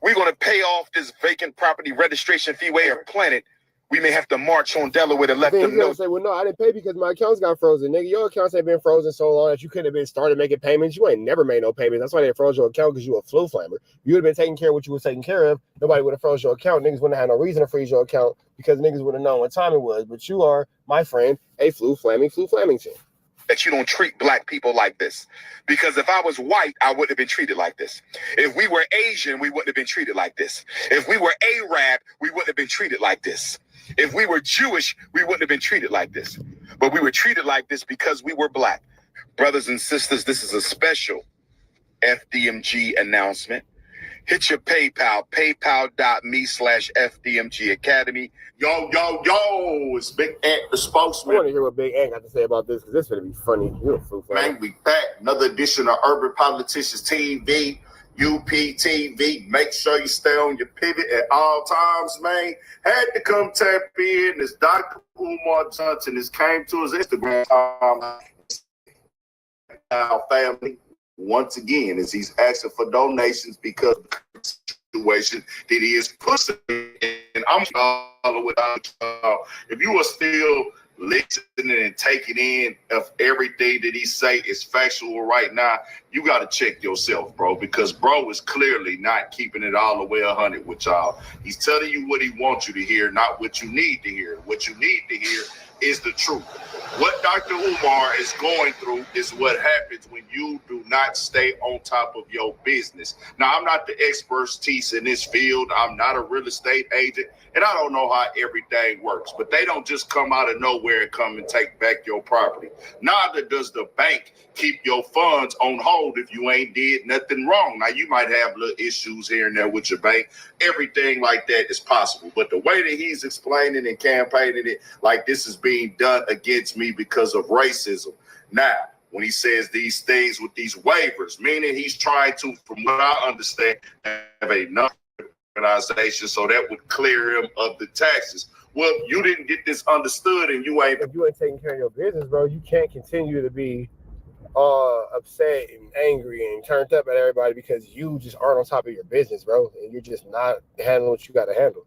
We're going to pay off this vacant property registration fee waiver planet. We may have to march on Delaware to let them know. Say, well, no, I didn't pay because my accounts got frozen. Nigga, your accounts ain't been frozen so long that you couldn't have been started making payments. You ain't never made no payments. That's why they froze your account, because you a flu flamer. You would have been taking care of what you was taking care of. Nobody would have froze your account. Niggas wouldn't have had no reason to freeze your account because niggas would have known what time it was. But you are, my friend, a flu Flamington. That you don't treat black people like this. Because if I was white, I wouldn't have been treated like this. If we were Asian, we wouldn't have been treated like this. If we were Arab, we wouldn't have been treated like this. If we were Jewish, we wouldn't have been treated like this. But we were treated like this because we were black. Brothers and sisters, this is a special FDMG announcement. Hit your PayPal, paypal.me/FDMG Academy. Yo, it's Big Ant, the spokesman. I want to hear what Big Ant got to say about this, because this is going to be funny. You're a flu flamer. Man, we back. Another edition of Urban Politicians TV, UPTV. Make sure you stay on your pivot at all times, man. Had to come tap in. This Dr. Umar Johnson has came to his Instagram. Our family, once again, as he's asking for donations because of the situation that he is pushing. And I'm following without if you are still listening and taking in of everything that he say is factual right now, you got to check yourself, bro, because bro is clearly not keeping it all the way 100 with y'all. He's telling you what he wants you to hear, not what you need to hear. What you need to hear is the truth. What Dr. Umar is going through is what happens when you do not stay on top of your business. Now, I'm not the expertise in this field. I'm not a real estate agent, and I don't know how everything works. But they don't just come out of nowhere and come and take back your property. Neither does the bank keep your funds on hold if you ain't did nothing wrong. Now, you might have little issues here and there with your bank. Everything like that is possible. But the way that he's explaining and campaigning it, like this is being done against me because of racism. Now, when he says these things with these waivers, meaning he's trying to, from what I understand, have a number organization, so that would clear him of the taxes. Well, you didn't get this understood, and you ain't. If you ain't taking care of your business, bro, you can't continue to be upset and angry and turned up at everybody because you just aren't on top of your business, bro, and you're just not handling what you got to handle.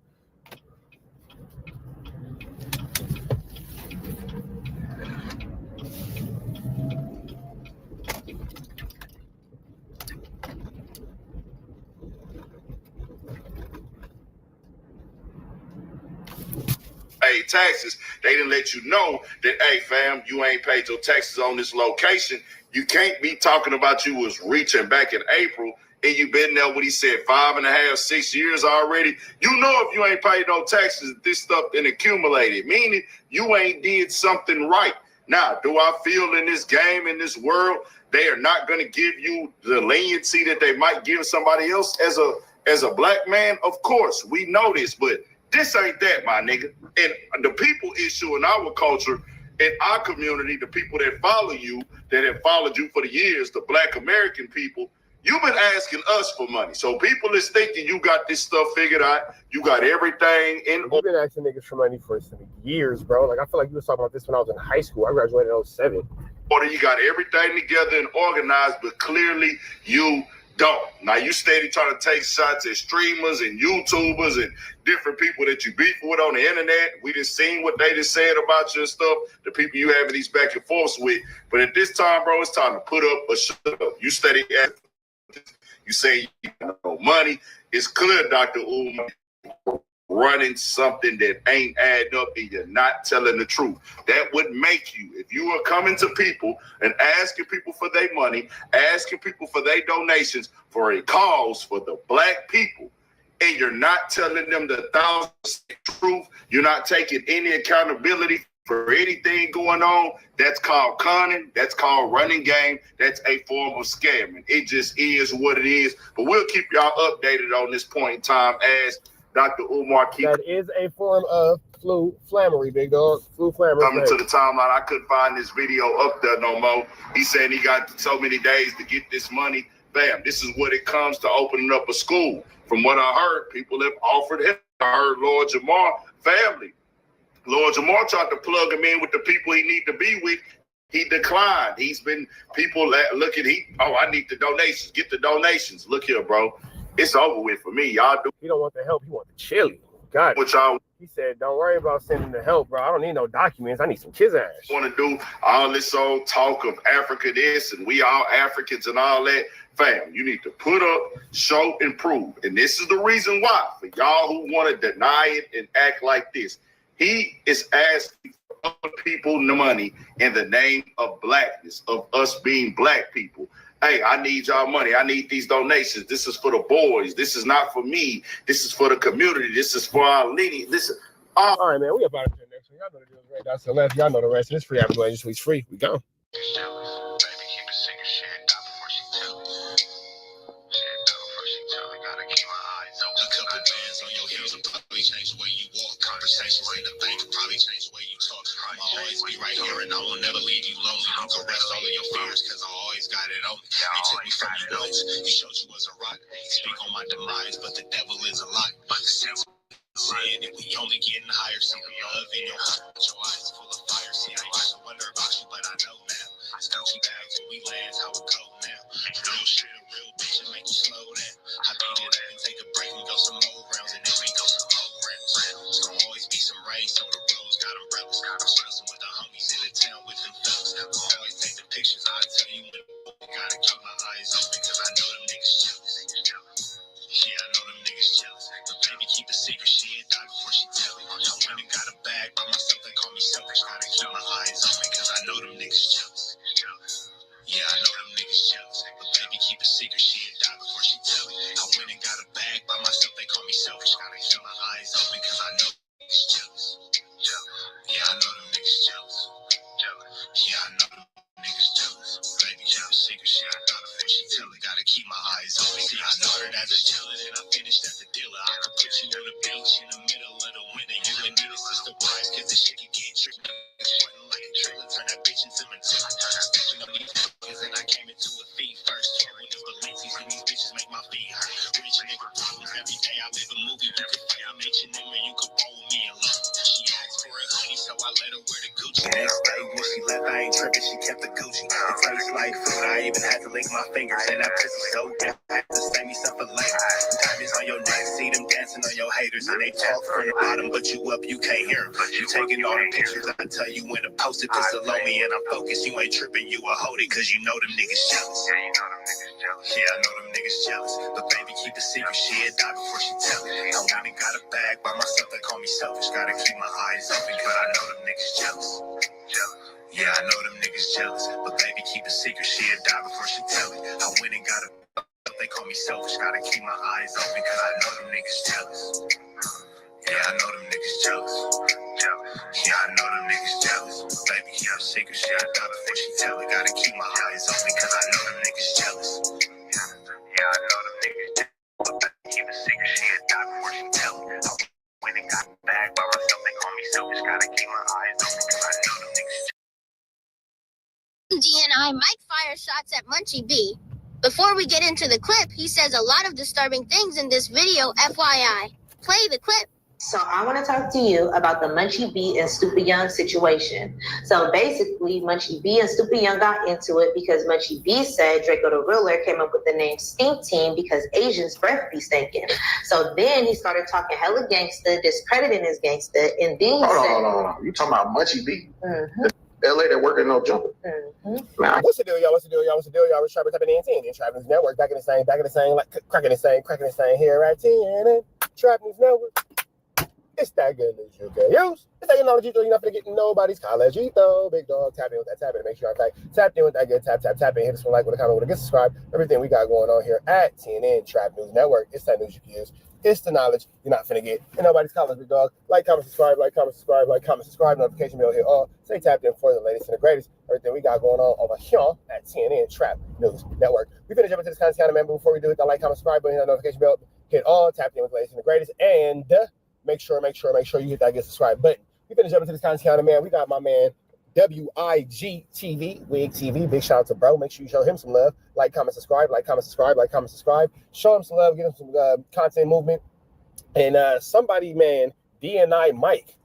Hey, taxes, they didn't let you know that, hey, fam, you ain't paid your taxes on this location. You can't be talking about you was reaching back in April and you been there, what he said, 5.5, 6 years already. You know if you ain't paid no taxes, this stuff been accumulated, meaning you ain't did something right. Now, do I feel in this game, in this world, they are not going to give you the leniency that they might give somebody else as a black man? Of course, we know this, but this ain't that, my nigga. And the people issue in our culture, in our community, the people that follow you, that have followed you for the years, the black American people, you've been asking us for money. So people is thinking you got this stuff figured out. You got everything in. You've been asking niggas for money for some years, bro. Like, I feel like you was talking about this when I was in high school. I graduated in 07. Or you got everything together and organized, but clearly you don't. Now, you steady trying to take shots at streamers and YouTubers and different people that you beef with on the internet. We just seen what they just said about your stuff, the people you having these back and forths with. But at this time, bro, it's time to put up or shut up. You steady at, you say you got no money. It's clear, Dr. Umar, running something that ain't adding up and you're not telling the truth. That would make you, if you are coming to people and asking people for their money, asking people for their donations for a cause for the black people, and you're not telling them the 1,000% truth, you're not taking any accountability for anything going on, that's called conning, that's called running game, that's a form of scamming. It just is what it is. But we'll keep y'all updated on this point in time as Dr. Umar keeps. That is a form of flammery, big dog. Flammery. Coming to the timeline, I couldn't find this video up there no more. He said he got so many days to get this money. Bam, this is what it comes to opening up a school. From what I heard, people have offered him. I heard Lord Jamar family. Lord Jamar tried to plug him in with the people he need to be with. He declined. He's been people look at I need the donations. Get the donations. Look here, bro. It's over with for me. Y'all do. He don't want the help. He want the chili. God. What y'all? He said, "Don't worry about sending the help, bro. I don't need no documents. I need some kids ass." Want to do all this old talk of Africa this and we all Africans and all that. Fam, you need to put up, show, and prove. And this is the reason why, for y'all who want to deny it and act like this. He is asking other people the money in the name of blackness, of us being black people. Hey, I need y'all money. I need these donations. This is for the boys. This is not for me. This is for the community. This is for our lineage. This is all right, man. We about to do the next one. Y'all know the deal right now. So left, y'all know the rest. It's free. I'm going. This week's free. We go. Conversations in the bank probably change the way you talk. I'll always be right here and I will never leave you lonely. You can rest all of your fears because I always got it on me. They took me from you once. You showed you was a rock. Speak on my demise, but the devil is a lie. But the sense saying that we only getting higher. See the love in your heart, your eyes full of fire. See, I used to wonder about you, but I know now. It's Gucci bags when we land, how it go now. Real shit, a real bitch, and make you slow down. I beat it up and take a break and go some more rounds, and then we go some more rounds. It's gonna always be some rain, so the roads got umbrellas. I'm stressing with the homies in the town with them fellas. I'll always take the pictures, I tell you when gotta keep my eyes open, cause I know them niggas jealous. Yeah, I know them niggas jealous. But baby, keep a secret, she ain't died before she tell me. I went and got a bag by myself, they call me selfish. Gotta keep my eyes open, cause I know them niggas jealous. Yeah, I know them niggas jealous. But baby, keep a secret, she ain't died before she tell me. I went and got a bag by myself, they call me selfish. Gotta keep my eyes open, cause I know them niggas jealous. Yeah, I know them niggas jealous. Yeah, I know them niggas jealous. Baby, keep a secret, she ain't died before she tell me. Gotta keep my eyes open. See, I started as a dealer, then I finished as a dealer. I could put you on the beach in the middle of the winter. You and me, the sister wives, cause this shit can get tricky. It's coochie. Next day when she left, I ain't tripping, she kept the Gucci. It tastes like food, I even had to lick my fingers. And that pussy so good, I had to save me some for later. Diamonds on your neck, see them dancing on your haters. And they talk from the bottom, but you up, you can't hear them. You taking all the pictures, I tell you when to post it, pistol on me, and I'm focused. You ain't tripping, you a hold it, cause you know them niggas jealous. Yeah, I know them niggas jealous. But baby, keep the secret, she'll die before she tell it. I went and got a bag by myself, they call me selfish. Gotta keep my eyes open, cause I know them niggas jealous. Yeah, I know them niggas jealous. But baby, keep the secret, she'll die before she tell it. I went and got a bag, they call me selfish. Gotta keep my eyes open, cause I know them niggas jealous. Yeah, I know them niggas jealous. Yeah, I know them niggas jealous. Baby, keep the secret, she'll die before she tell it. Gotta keep my eyes open, cause I know them niggas jealous. Yeah, I know them niggas jealous. Keep a secret, she'll die before she tell it. I went and got a bag by myself, they call me selfish. Gotta keep my eyes open, cause I know them niggas jealous. DNI Mike fires shots at Munchie B. Before we get into the clip, he says a lot of disturbing things in this video, FYI. Play the clip. So I want to talk to you about the Munchie B and Stupid Young situation. So basically, Munchie B and Stupid Young got into it because Munchie B said Draco the Ruler came up with the name Stink Team because Asians' breath be stinking. So then he started talking hella gangster, discrediting his gangster, and then he said... Hold on. You talking about Munchie B? Mm-hmm. The LA that working no jumper. Mm-hmm. What's the deal, y'all? What's the deal, y'all? We're Sharper Tapping in 10. Trap News Network, back in the same, like cracking the same here at 10. Trap News Network. It's that good news you can use. It's that good knowledge you know. You're not gonna get nobody's college-ito. Big dog, tap in with that, tap in. Make sure I'm tapped in with that good tap in. Hit us with a like, with a comment, with a good subscribe. Everything we got going on here at TNN Trap News Network. It's that news you can use. It's the knowledge you're not finna get in nobody's college, big dog. Like, comment, subscribe. Notification bell hit all. Stay tapped in for the latest and the greatest. Everything we got going on over here at TNN Trap News Network. We finna jump into this content, man. But before we do it, that like, comment, subscribe button, hit that notification bell, hit all. Tapped in with the latest and the greatest. And make sure you hit that get subscribe button. We finna jump into this content, man. We got my man WIG TV. Big shout out to bro. Make sure you show him some love. Like, comment, subscribe. Show him some love. Get him some content movement. And somebody, man, DNI Mike.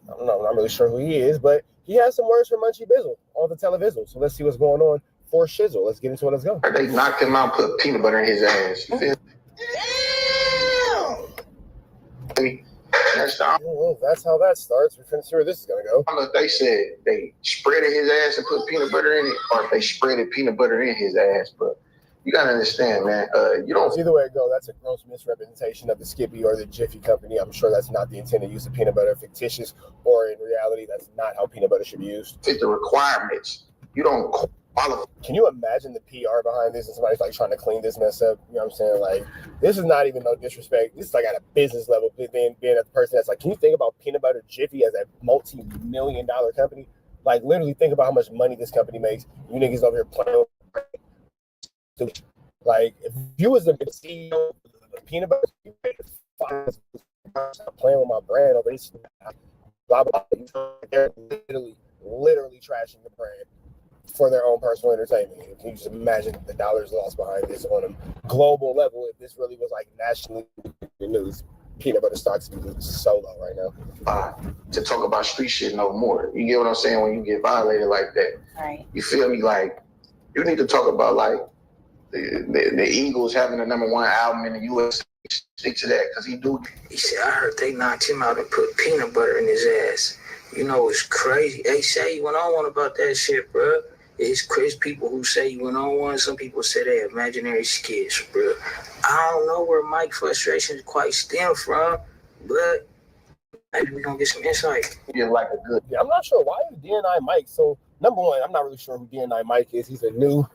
I don't know. I'm not really sure who he is, but he has some words for Munchie Bizzle on the television. So let's see what's going on for Shizzle. Let's get into it. Let's go. They knocked him out, put peanut butter in his ass. You feel? That's how that starts. We're finna see where this is gonna go. I don't know if they said they spreaded his ass and put peanut butter in it, or if they spreaded peanut butter in his ass. But you gotta understand, man. You don't. Either way it goes, that's a gross misrepresentation of the Skippy or the Jiffy Company. I'm sure that's not the intended use of peanut butter, fictitious, or in reality, that's not how peanut butter should be used. Fit the requirements. You don't qualify. Can you imagine the PR behind this and somebody's like trying to clean this mess up? You know what I'm saying? Like, this is not even no disrespect. This is like at a business level, being a person that's like, can you think about peanut butter Jiffy as a multi-million-dollar company? Like, literally think about how much money this company makes. You niggas over here playing with. Like, if you was the CEO of peanut butter, you could stop playing with my brand over this. Blah, blah, blah. They're literally trashing the brand for their own personal entertainment. Can you just imagine the dollars lost behind this on a global level if this really was like nationally news? Peanut butter stocks is so low right now. To talk about street shit no more. You get what I'm saying? When you get violated like that, right? You feel me? Like, you need to talk about like the Eagles having the #1 album in the U.S. Stick to that, because he do. He said, I heard they knocked him out and put peanut butter in his ass. You know, it's crazy. They say he went on one about that shit, bro. It's crazy people who say he went on one. Some people say they imaginary skits, bro. I don't know where Mike's frustrations quite stem from, but maybe we're going to get some insight. Yeah, like a good. Yeah, I'm not sure. Why is DNI Mike? So, number one, I'm not really sure who DNI Mike is. He's a new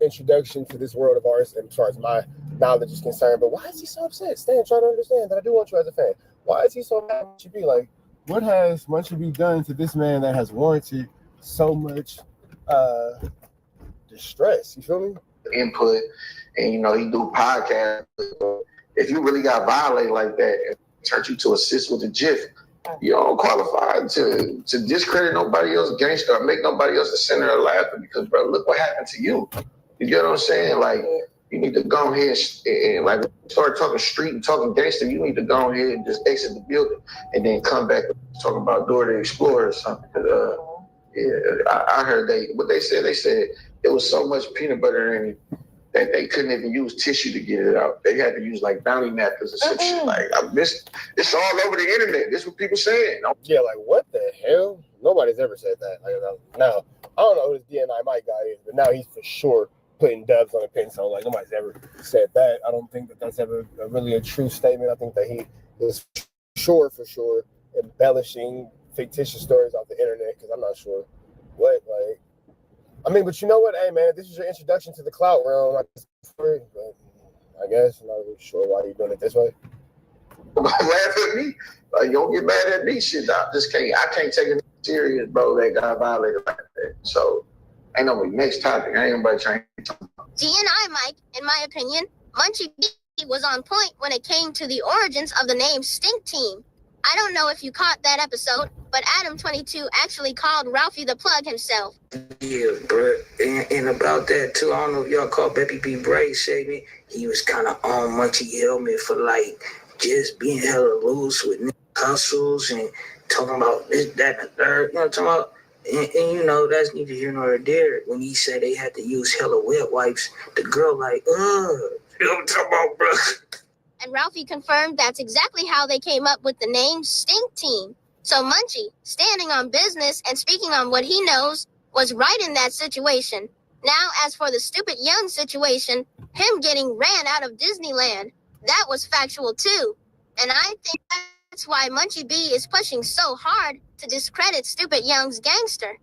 introduction to this world of ours, as far as my knowledge is concerned. But why is he so upset? Stan, trying to understand that I do want you as a fan. Why is he so mad? Munchie B? Like, what has Munchie B done to this man that has warranted so much distress? You feel me? Input, and you know, he do podcasts. If you really got violated like that and turn you to assist with the GIF, you don't qualify to discredit nobody else gangster or make nobody else the center of laughter, because bro, look what happened to you. You get what I'm saying? Like, you need to go ahead and like start talking street and talking gangster. You need to go ahead and just exit the building and then come back and talk about Dora the Explorer or something. I heard what they said. They said there was so much peanut butter in it that they couldn't even use tissue to get it out. They had to use like bounty napkins or some shit. Like it's all over the internet. This is what people saying. Yeah, like what the hell? Nobody's ever said that. Like, now I don't know who this DNI Mike guy is, but now he's for sure putting dubs on a pencil. Like nobody's ever said that. I don't think that that's ever really a true statement. I think that he is for sure embellishing fictitious stories off the internet because I'm not sure what like. I mean, but you know what? Hey, man, this is your introduction to the clout realm. I guess I'm not really sure why you're doing it this way. Laugh at me. Like, you don't get mad at me. Shit, I can't take it serious, bro. That guy violated like that. So, ain't no next topic. Ain't nobody trying to talk about. DNI Mike, in my opinion, Munchie B was on point when it came to the origins of the name Stink Team. I don't know if you caught that episode, but Adam22 actually called Ralphie the Plug himself. Yeah, bro. And about that, too, I don't know if y'all caught Beppy B. Bray segment. He was kind of on Munchie helmet for, like, just being hella loose with hustles and talking about this, that, and the third. You know what I'm talking about? And you know, that's neither here nor there. When he said they had to use hella wet wipes, the girl like, you know what I'm talking about, bro? And Ralphie confirmed that's exactly how they came up with the name Stink Team. So Munchie, standing on business and speaking on what he knows, was right in that situation. Now, as for the stupid young situation, him getting ran out of Disneyland, that was factual too. And I think that's why Munchie B is pushing so hard to discredit Stupid Young's gangster.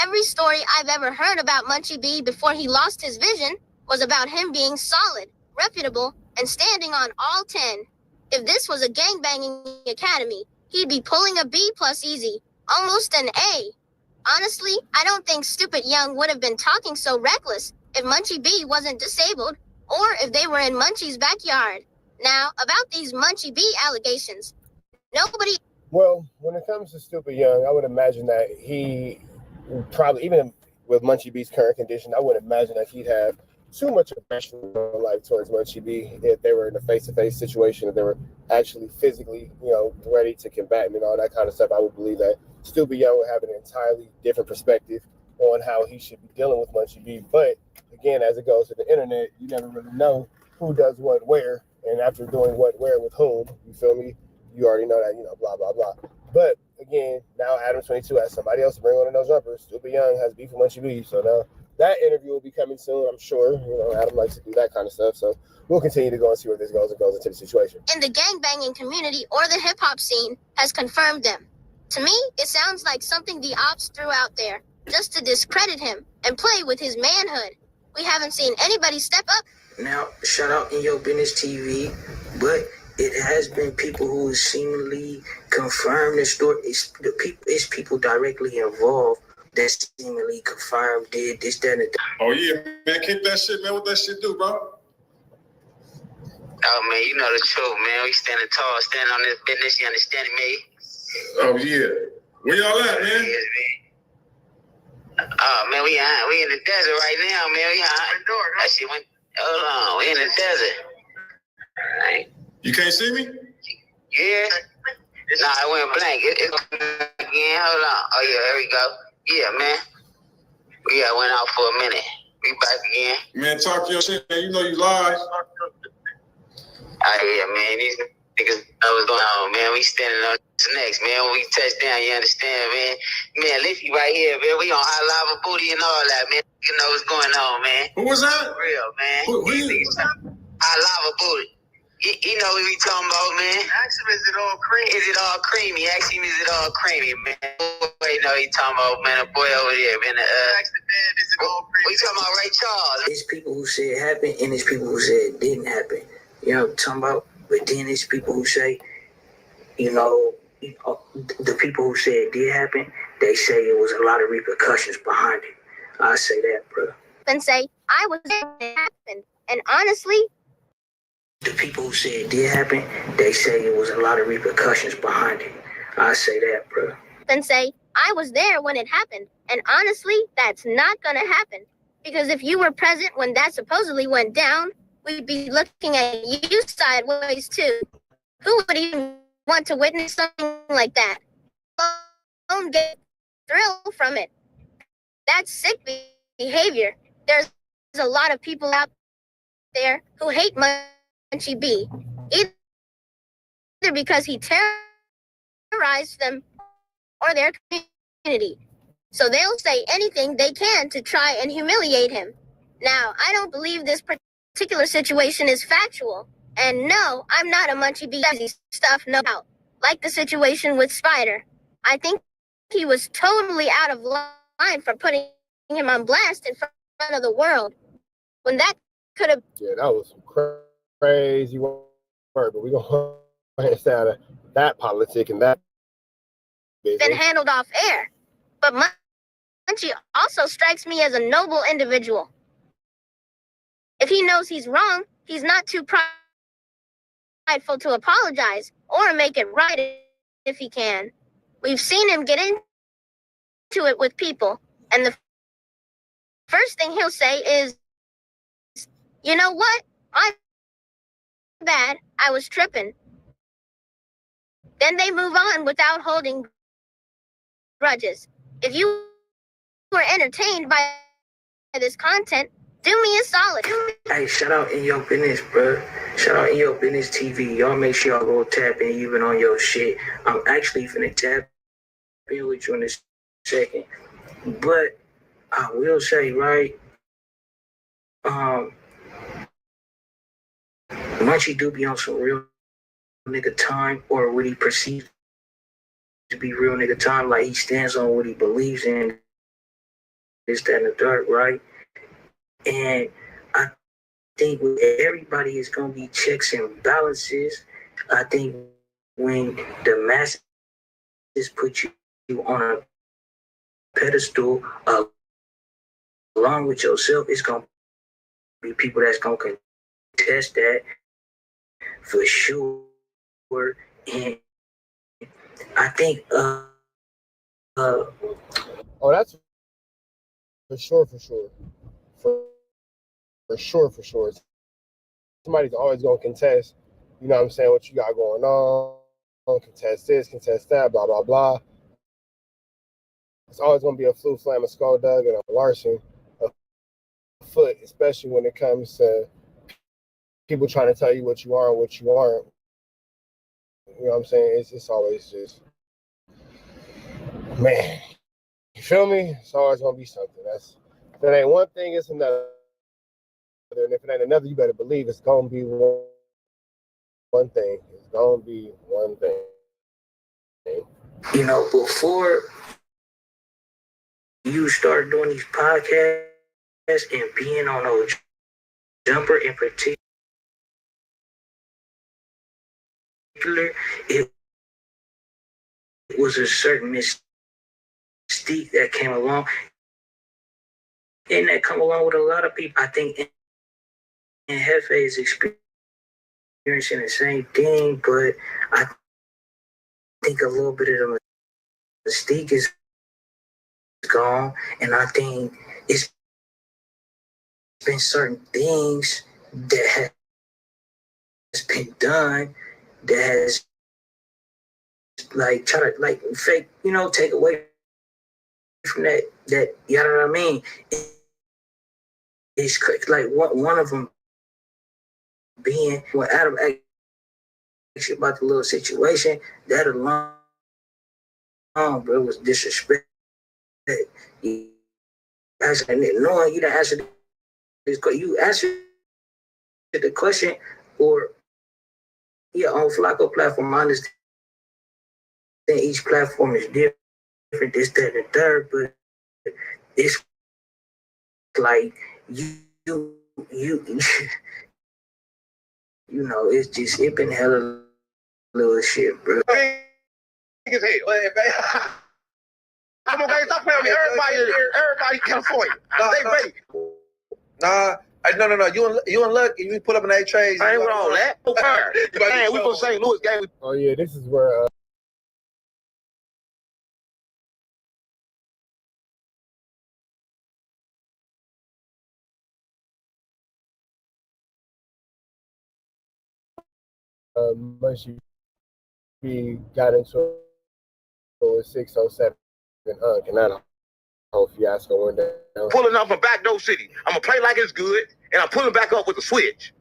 Every story I've ever heard about Munchie B before he lost his vision was about him being solid, reputable, and standing on all 10. If this was a gangbanging academy, he'd be pulling a B+ easy, almost an A. Honestly, I don't think Stupid Young would have been talking so reckless if Munchie B wasn't disabled or if they were in Munchie's backyard. Now, about these Munchie B allegations, nobody... Well, when it comes to Stupid Young, I would imagine that he probably, even with Munchie B's current condition, I wouldn't imagine that he'd have too much aggression in real life towards Munchie B if they were in a face-to-face situation, if they were actually physically, ready to combat him and all that kind of stuff. I would believe that Stupid Young would have an entirely different perspective on how he should be dealing with Munchie B. But again, as it goes to the internet, you never really know who does what where, and after doing what where with whom, you feel me? You already know that, blah, blah, blah. But again, now Adam22 has somebody else to bring on in those numbers. Stupid Young has beef with Munchie B, so now that interview will be coming soon, I'm sure. Adam likes to do that kind of stuff. So we'll continue to go and see where this goes and goes into the situation. In the gangbanging community or the hip-hop scene has confirmed them. To me, it sounds like something the ops threw out there just to discredit him and play with his manhood. We haven't seen anybody step up. Now, shout out In Your Business TV, but it has been people who seemingly confirmed the story. It's people directly involved that seemingly confirmed did this, that, and that. Oh, yeah, man. Kick that shit, man. What that shit do, bro? Oh, man, you know the truth, man. We standing tall, standing on this business. You understand me? Oh, yeah. Where y'all at, man? Yes, man. Oh, man, we in the desert right now, man. That shit went, hold on. We in the desert. All right. You can't see me? Yeah. Nah, it went blank. It's again. Hold on. Oh, yeah, there we go. Yeah, man. We went out for a minute. We back again. Man, talk your shit, man. You know you live. Oh, yeah, man. These niggas know what's going on, man. We standing on this next, man. When we touch down, you understand, man? Man, Liffy right here, man. We on High Lava Booty and all that, man. You know what's going on, man. Who was that? For real, man. Who you? High Lava Booty. You know what we talking about, man. Ask him, is it all creamy? Is it all creamy? Ask him, is it all creamy, man? Wait, no, he talking about, man, a boy over there, man. Ask the man, is it all creamy? We talking about Ray Charles. There's people who say it happened, and there's people who say it didn't happen. You know what I'm talking about? But then there's people who say, the people who say it did happen, they say it was a lot of repercussions behind it. I say that, bro. And say, I was there when it happened. And honestly, the people who say it did happen, they say it was a lot of repercussions behind it. I say that, bro. And say, I was there when it happened. And honestly, that's not gonna happen. Because if you were present when that supposedly went down, we'd be looking at you sideways too. Who would even want to witness something like that? Don't get thrill from it. That's sick behavior. There's a lot of people out there who hate Munchie B, either because he terrorized them or their community. So they'll say anything they can to try and humiliate him. Now, I don't believe this particular situation is factual. And no, I'm not a Munchie B stuff, no doubt. Like the situation with Spider. I think he was totally out of line for putting him on blast in front of the world. When that could have... Yeah, that was some crazy word, but we're going to stay out of that politic and that business. Been handled off air. But Munchie also strikes me as a noble individual. If he knows he's wrong, he's not too prideful to apologize or make it right if he can. We've seen him get into it with people, and the first thing he'll say is, you know what? My bad. I was tripping. Then they move on without holding grudges. If you were entertained by this content, do me a solid. Hey, shout out In Your Business, bro. Shout out In Your Business TV. Y'all make sure y'all go tap in even on your shit. I'm actually finna tap in with you in a second. But I will say, right, Munchie do be on some real nigga time, or what he perceives to be real nigga time. Like, he stands on what he believes in. This, that, and the third, right? And I think with everybody is going to be checks and balances. I think when the masses put you on a pedestal along with yourself, it's going to be people that's going to contest that for sure. And I think oh, that's for sure. For sure. Somebody's always going to contest, you know what I'm saying, what you got going on, contest this, contest that, blah, blah, blah. It's always going to be a flu, flam, a skull dug, and a Larson, a foot, especially when it comes to people trying to tell you what you are and what you aren't. You know what I'm saying? It's always just, man, you feel me? It's always going to be something. If it ain't one thing, it's another. And if it ain't another, you better believe it's going to be one thing. It's going to be one thing. You know, before you start doing these podcasts and being on a jumper in particular, it was a certain mystique that came along. And that come along with a lot of people. I think and Hefe is experiencing the same thing, but I think a little bit of the mystique is gone, and I think it's been certain things that has been done that has like try to like fake, you know, take away from that you know what I mean? It's like one of them being when Adam asked you about the little situation, that alone, bro, was disrespect. You actually knowing you didn't answer this question. You answered the question, or on Flakko platform. I understand each platform is different, this, that, and the third, but it's like you know, it's just it been hella little shit, bro. Niggas hate, man. Come on, guys, stop playing with me. Everybody come for you. Stay ready. Nah. No. You and Luck, you put up an 8 trays. I ain't with all that. Man, we from St. Louis, gang. Oh, yeah, this is where Munchie B got into it with 607 and and that whole fiasco went down. Pulling up from backdoor city. I'm gonna play like it's good, and I'm pulling back up with the switch.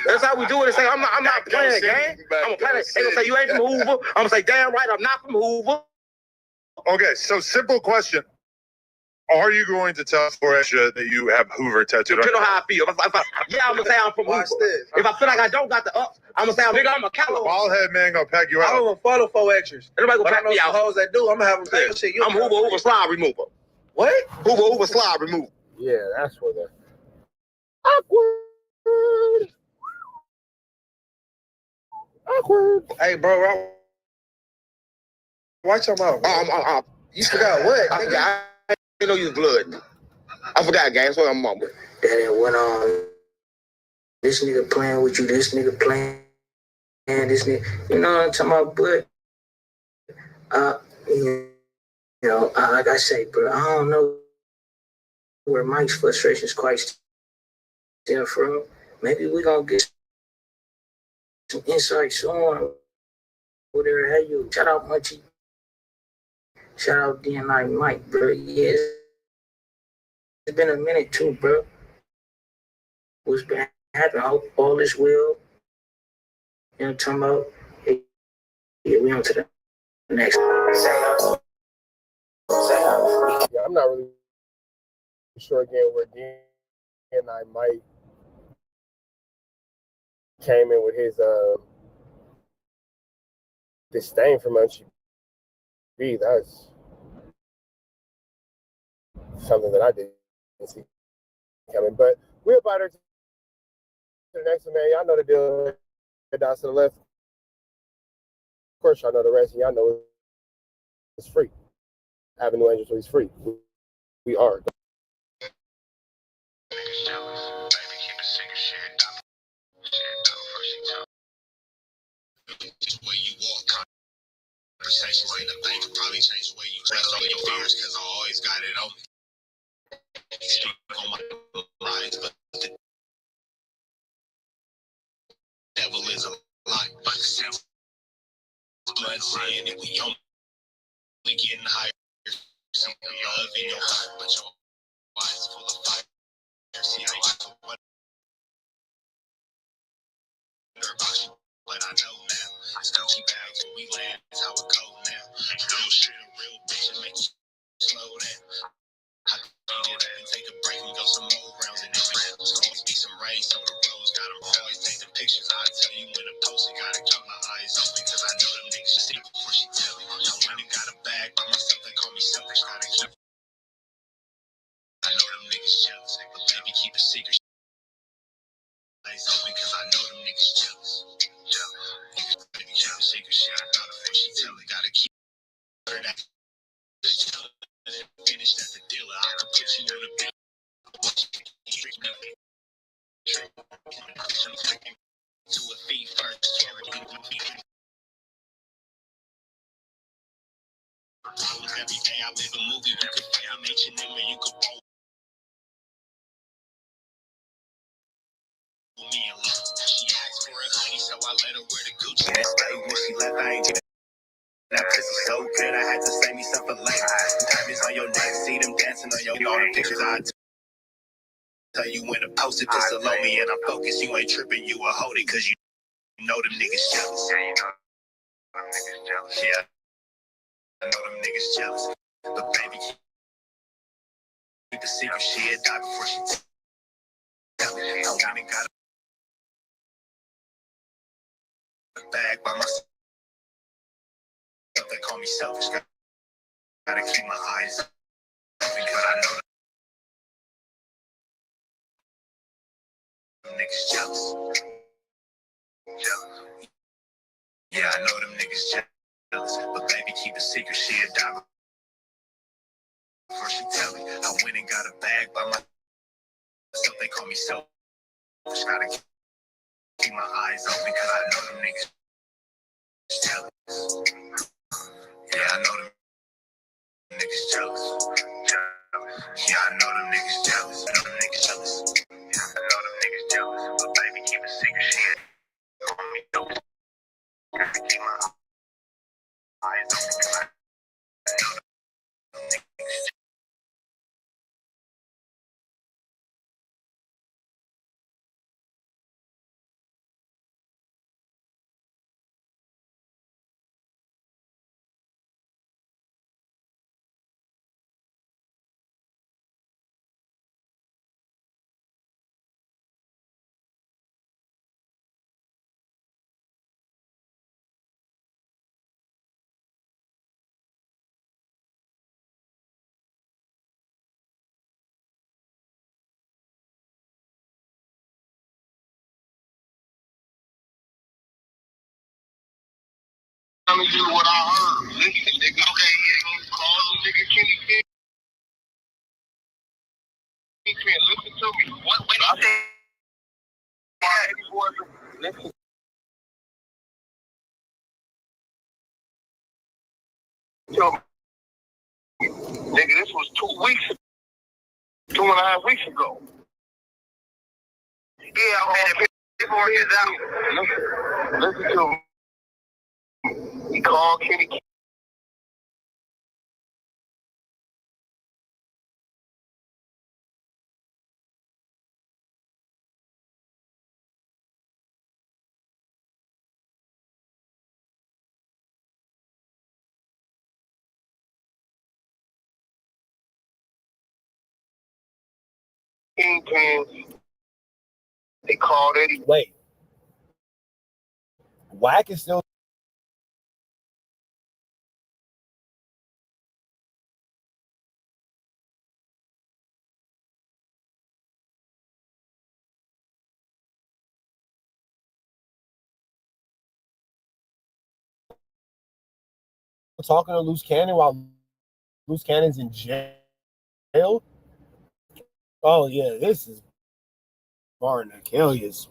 That's how we do it. Say, I'm not playing a game. I'm gonna play. They gonna say you ain't from Hoover. I'm gonna say, damn right, I'm not from Hoover. Okay, so simple question. Are you going to tell Floresha that you have Hoover tattooed on? Depending on how I feel. Yeah, I'm gonna say I'm from Hoover. If I feel like I don't got the ups, I'm gonna say, nigga, I'm a coward. Bald head man gonna pack you out. I don't even follow 4Xers. Everybody gonna pack me out. Hoes that do, I'm gonna have them say shit. I'm Hoover slide remover. What? Hoover slide remover. Yeah, that's what that. Awkward. Awkward. Hey, bro, watch your mouth. You forgot what? I forgot. I didn't know you was blood. I forgot, gang. That's what I'm mumbling. That went on. This nigga playing with you. This nigga playing. This nigga. You know what I'm talking about? But, you know, like I say, bro, I don't know where Mike's frustrations quite stem from. Maybe we gonna get some insights on whatever have you. Shout out Munchie. Shout out DNI Mike, bro. Yeah, it's been a minute too, bro. What's been happening? I hope all is well. You know what I'm talking about? Hey, yeah, we on to the next one. Yeah, I'm not really sure again where DNI Mike came in with his disdain for Munchie B. That's something that I didn't see coming. But we're about to the next one, man. Y'all know the deal. Down to the left. Of course, y'all know the rest, and y'all know it's free. Avenue Angels is free. We are. Conversations in the bank could probably change the way you dress all your fears, cause I always got it on me. Speak on my lies, but the devil is a lie. But the sound blood saying that we only getting higher. See the love in your heart, but your eyes full of fire. See, I used to wonder about you, but I know now. It's Gucci bags when we land, it's how it go now. Real shit and real bitches make you slow down. I can get up and take a break and go some more rounds and it's always be some rain, so the roads got them always take the pictures. I tell you when to post it, gotta keep my eyes open, cause I know them niggas see before she tell me. I went and got a bag by myself, they call me selfish, gotta keep. I know them niggas jealous, but baby keep a secret. Eyes open, cause I know them niggas jealous. Baby keep a secret shit, I know before she tell it, gotta keep her that. Finish at the dealer, I can put you on the bill. To a thief first. Every day I live a movie, you could play, I'm H&M and you could roll me alone. She asked for a honey, so I let her wear the Gucci. That day when she left, I ain't that pussy so good, I had to save me something later. Diamonds on your neck, see them dancing on your all the pictures I tell you when to post it, just allow me and I'm focused. You ain't tripping, you a hold it, cause you know them niggas jealous. Yeah, you know them niggas jealous. Yeah, I know them niggas jealous. But baby, keep the secret, she'll die before she tell me. I went and got a bag by myself. They call me selfish. Gotta keep my eyes open because I know them niggas jealous. Yeah, I know them niggas jealous. But baby, keep a secret. She'll die before she tell me. I went and got a bag by myself. They call me selfish. Gotta keep my eyes open because I know them niggas jealous. Yeah, I know them niggas jealous. Yeah, I know them niggas jealous. I know them niggas jealous. Yeah, I know them niggas jealous. But baby, keep it secret. telling you what I heard. Listen, nigga. Okay, call the nigga Kenny King. Listen to me. What when he said listen. Tell me. Nigga, this was 2.5 weeks ago. Yeah, okay, the paperwork is out. Listen to me. He called Kenny King. They called Eddie. Wait. WACK is still talking to Luce Cannon while Luce Cannon's in jail. Oh yeah, this is Martin Achilles.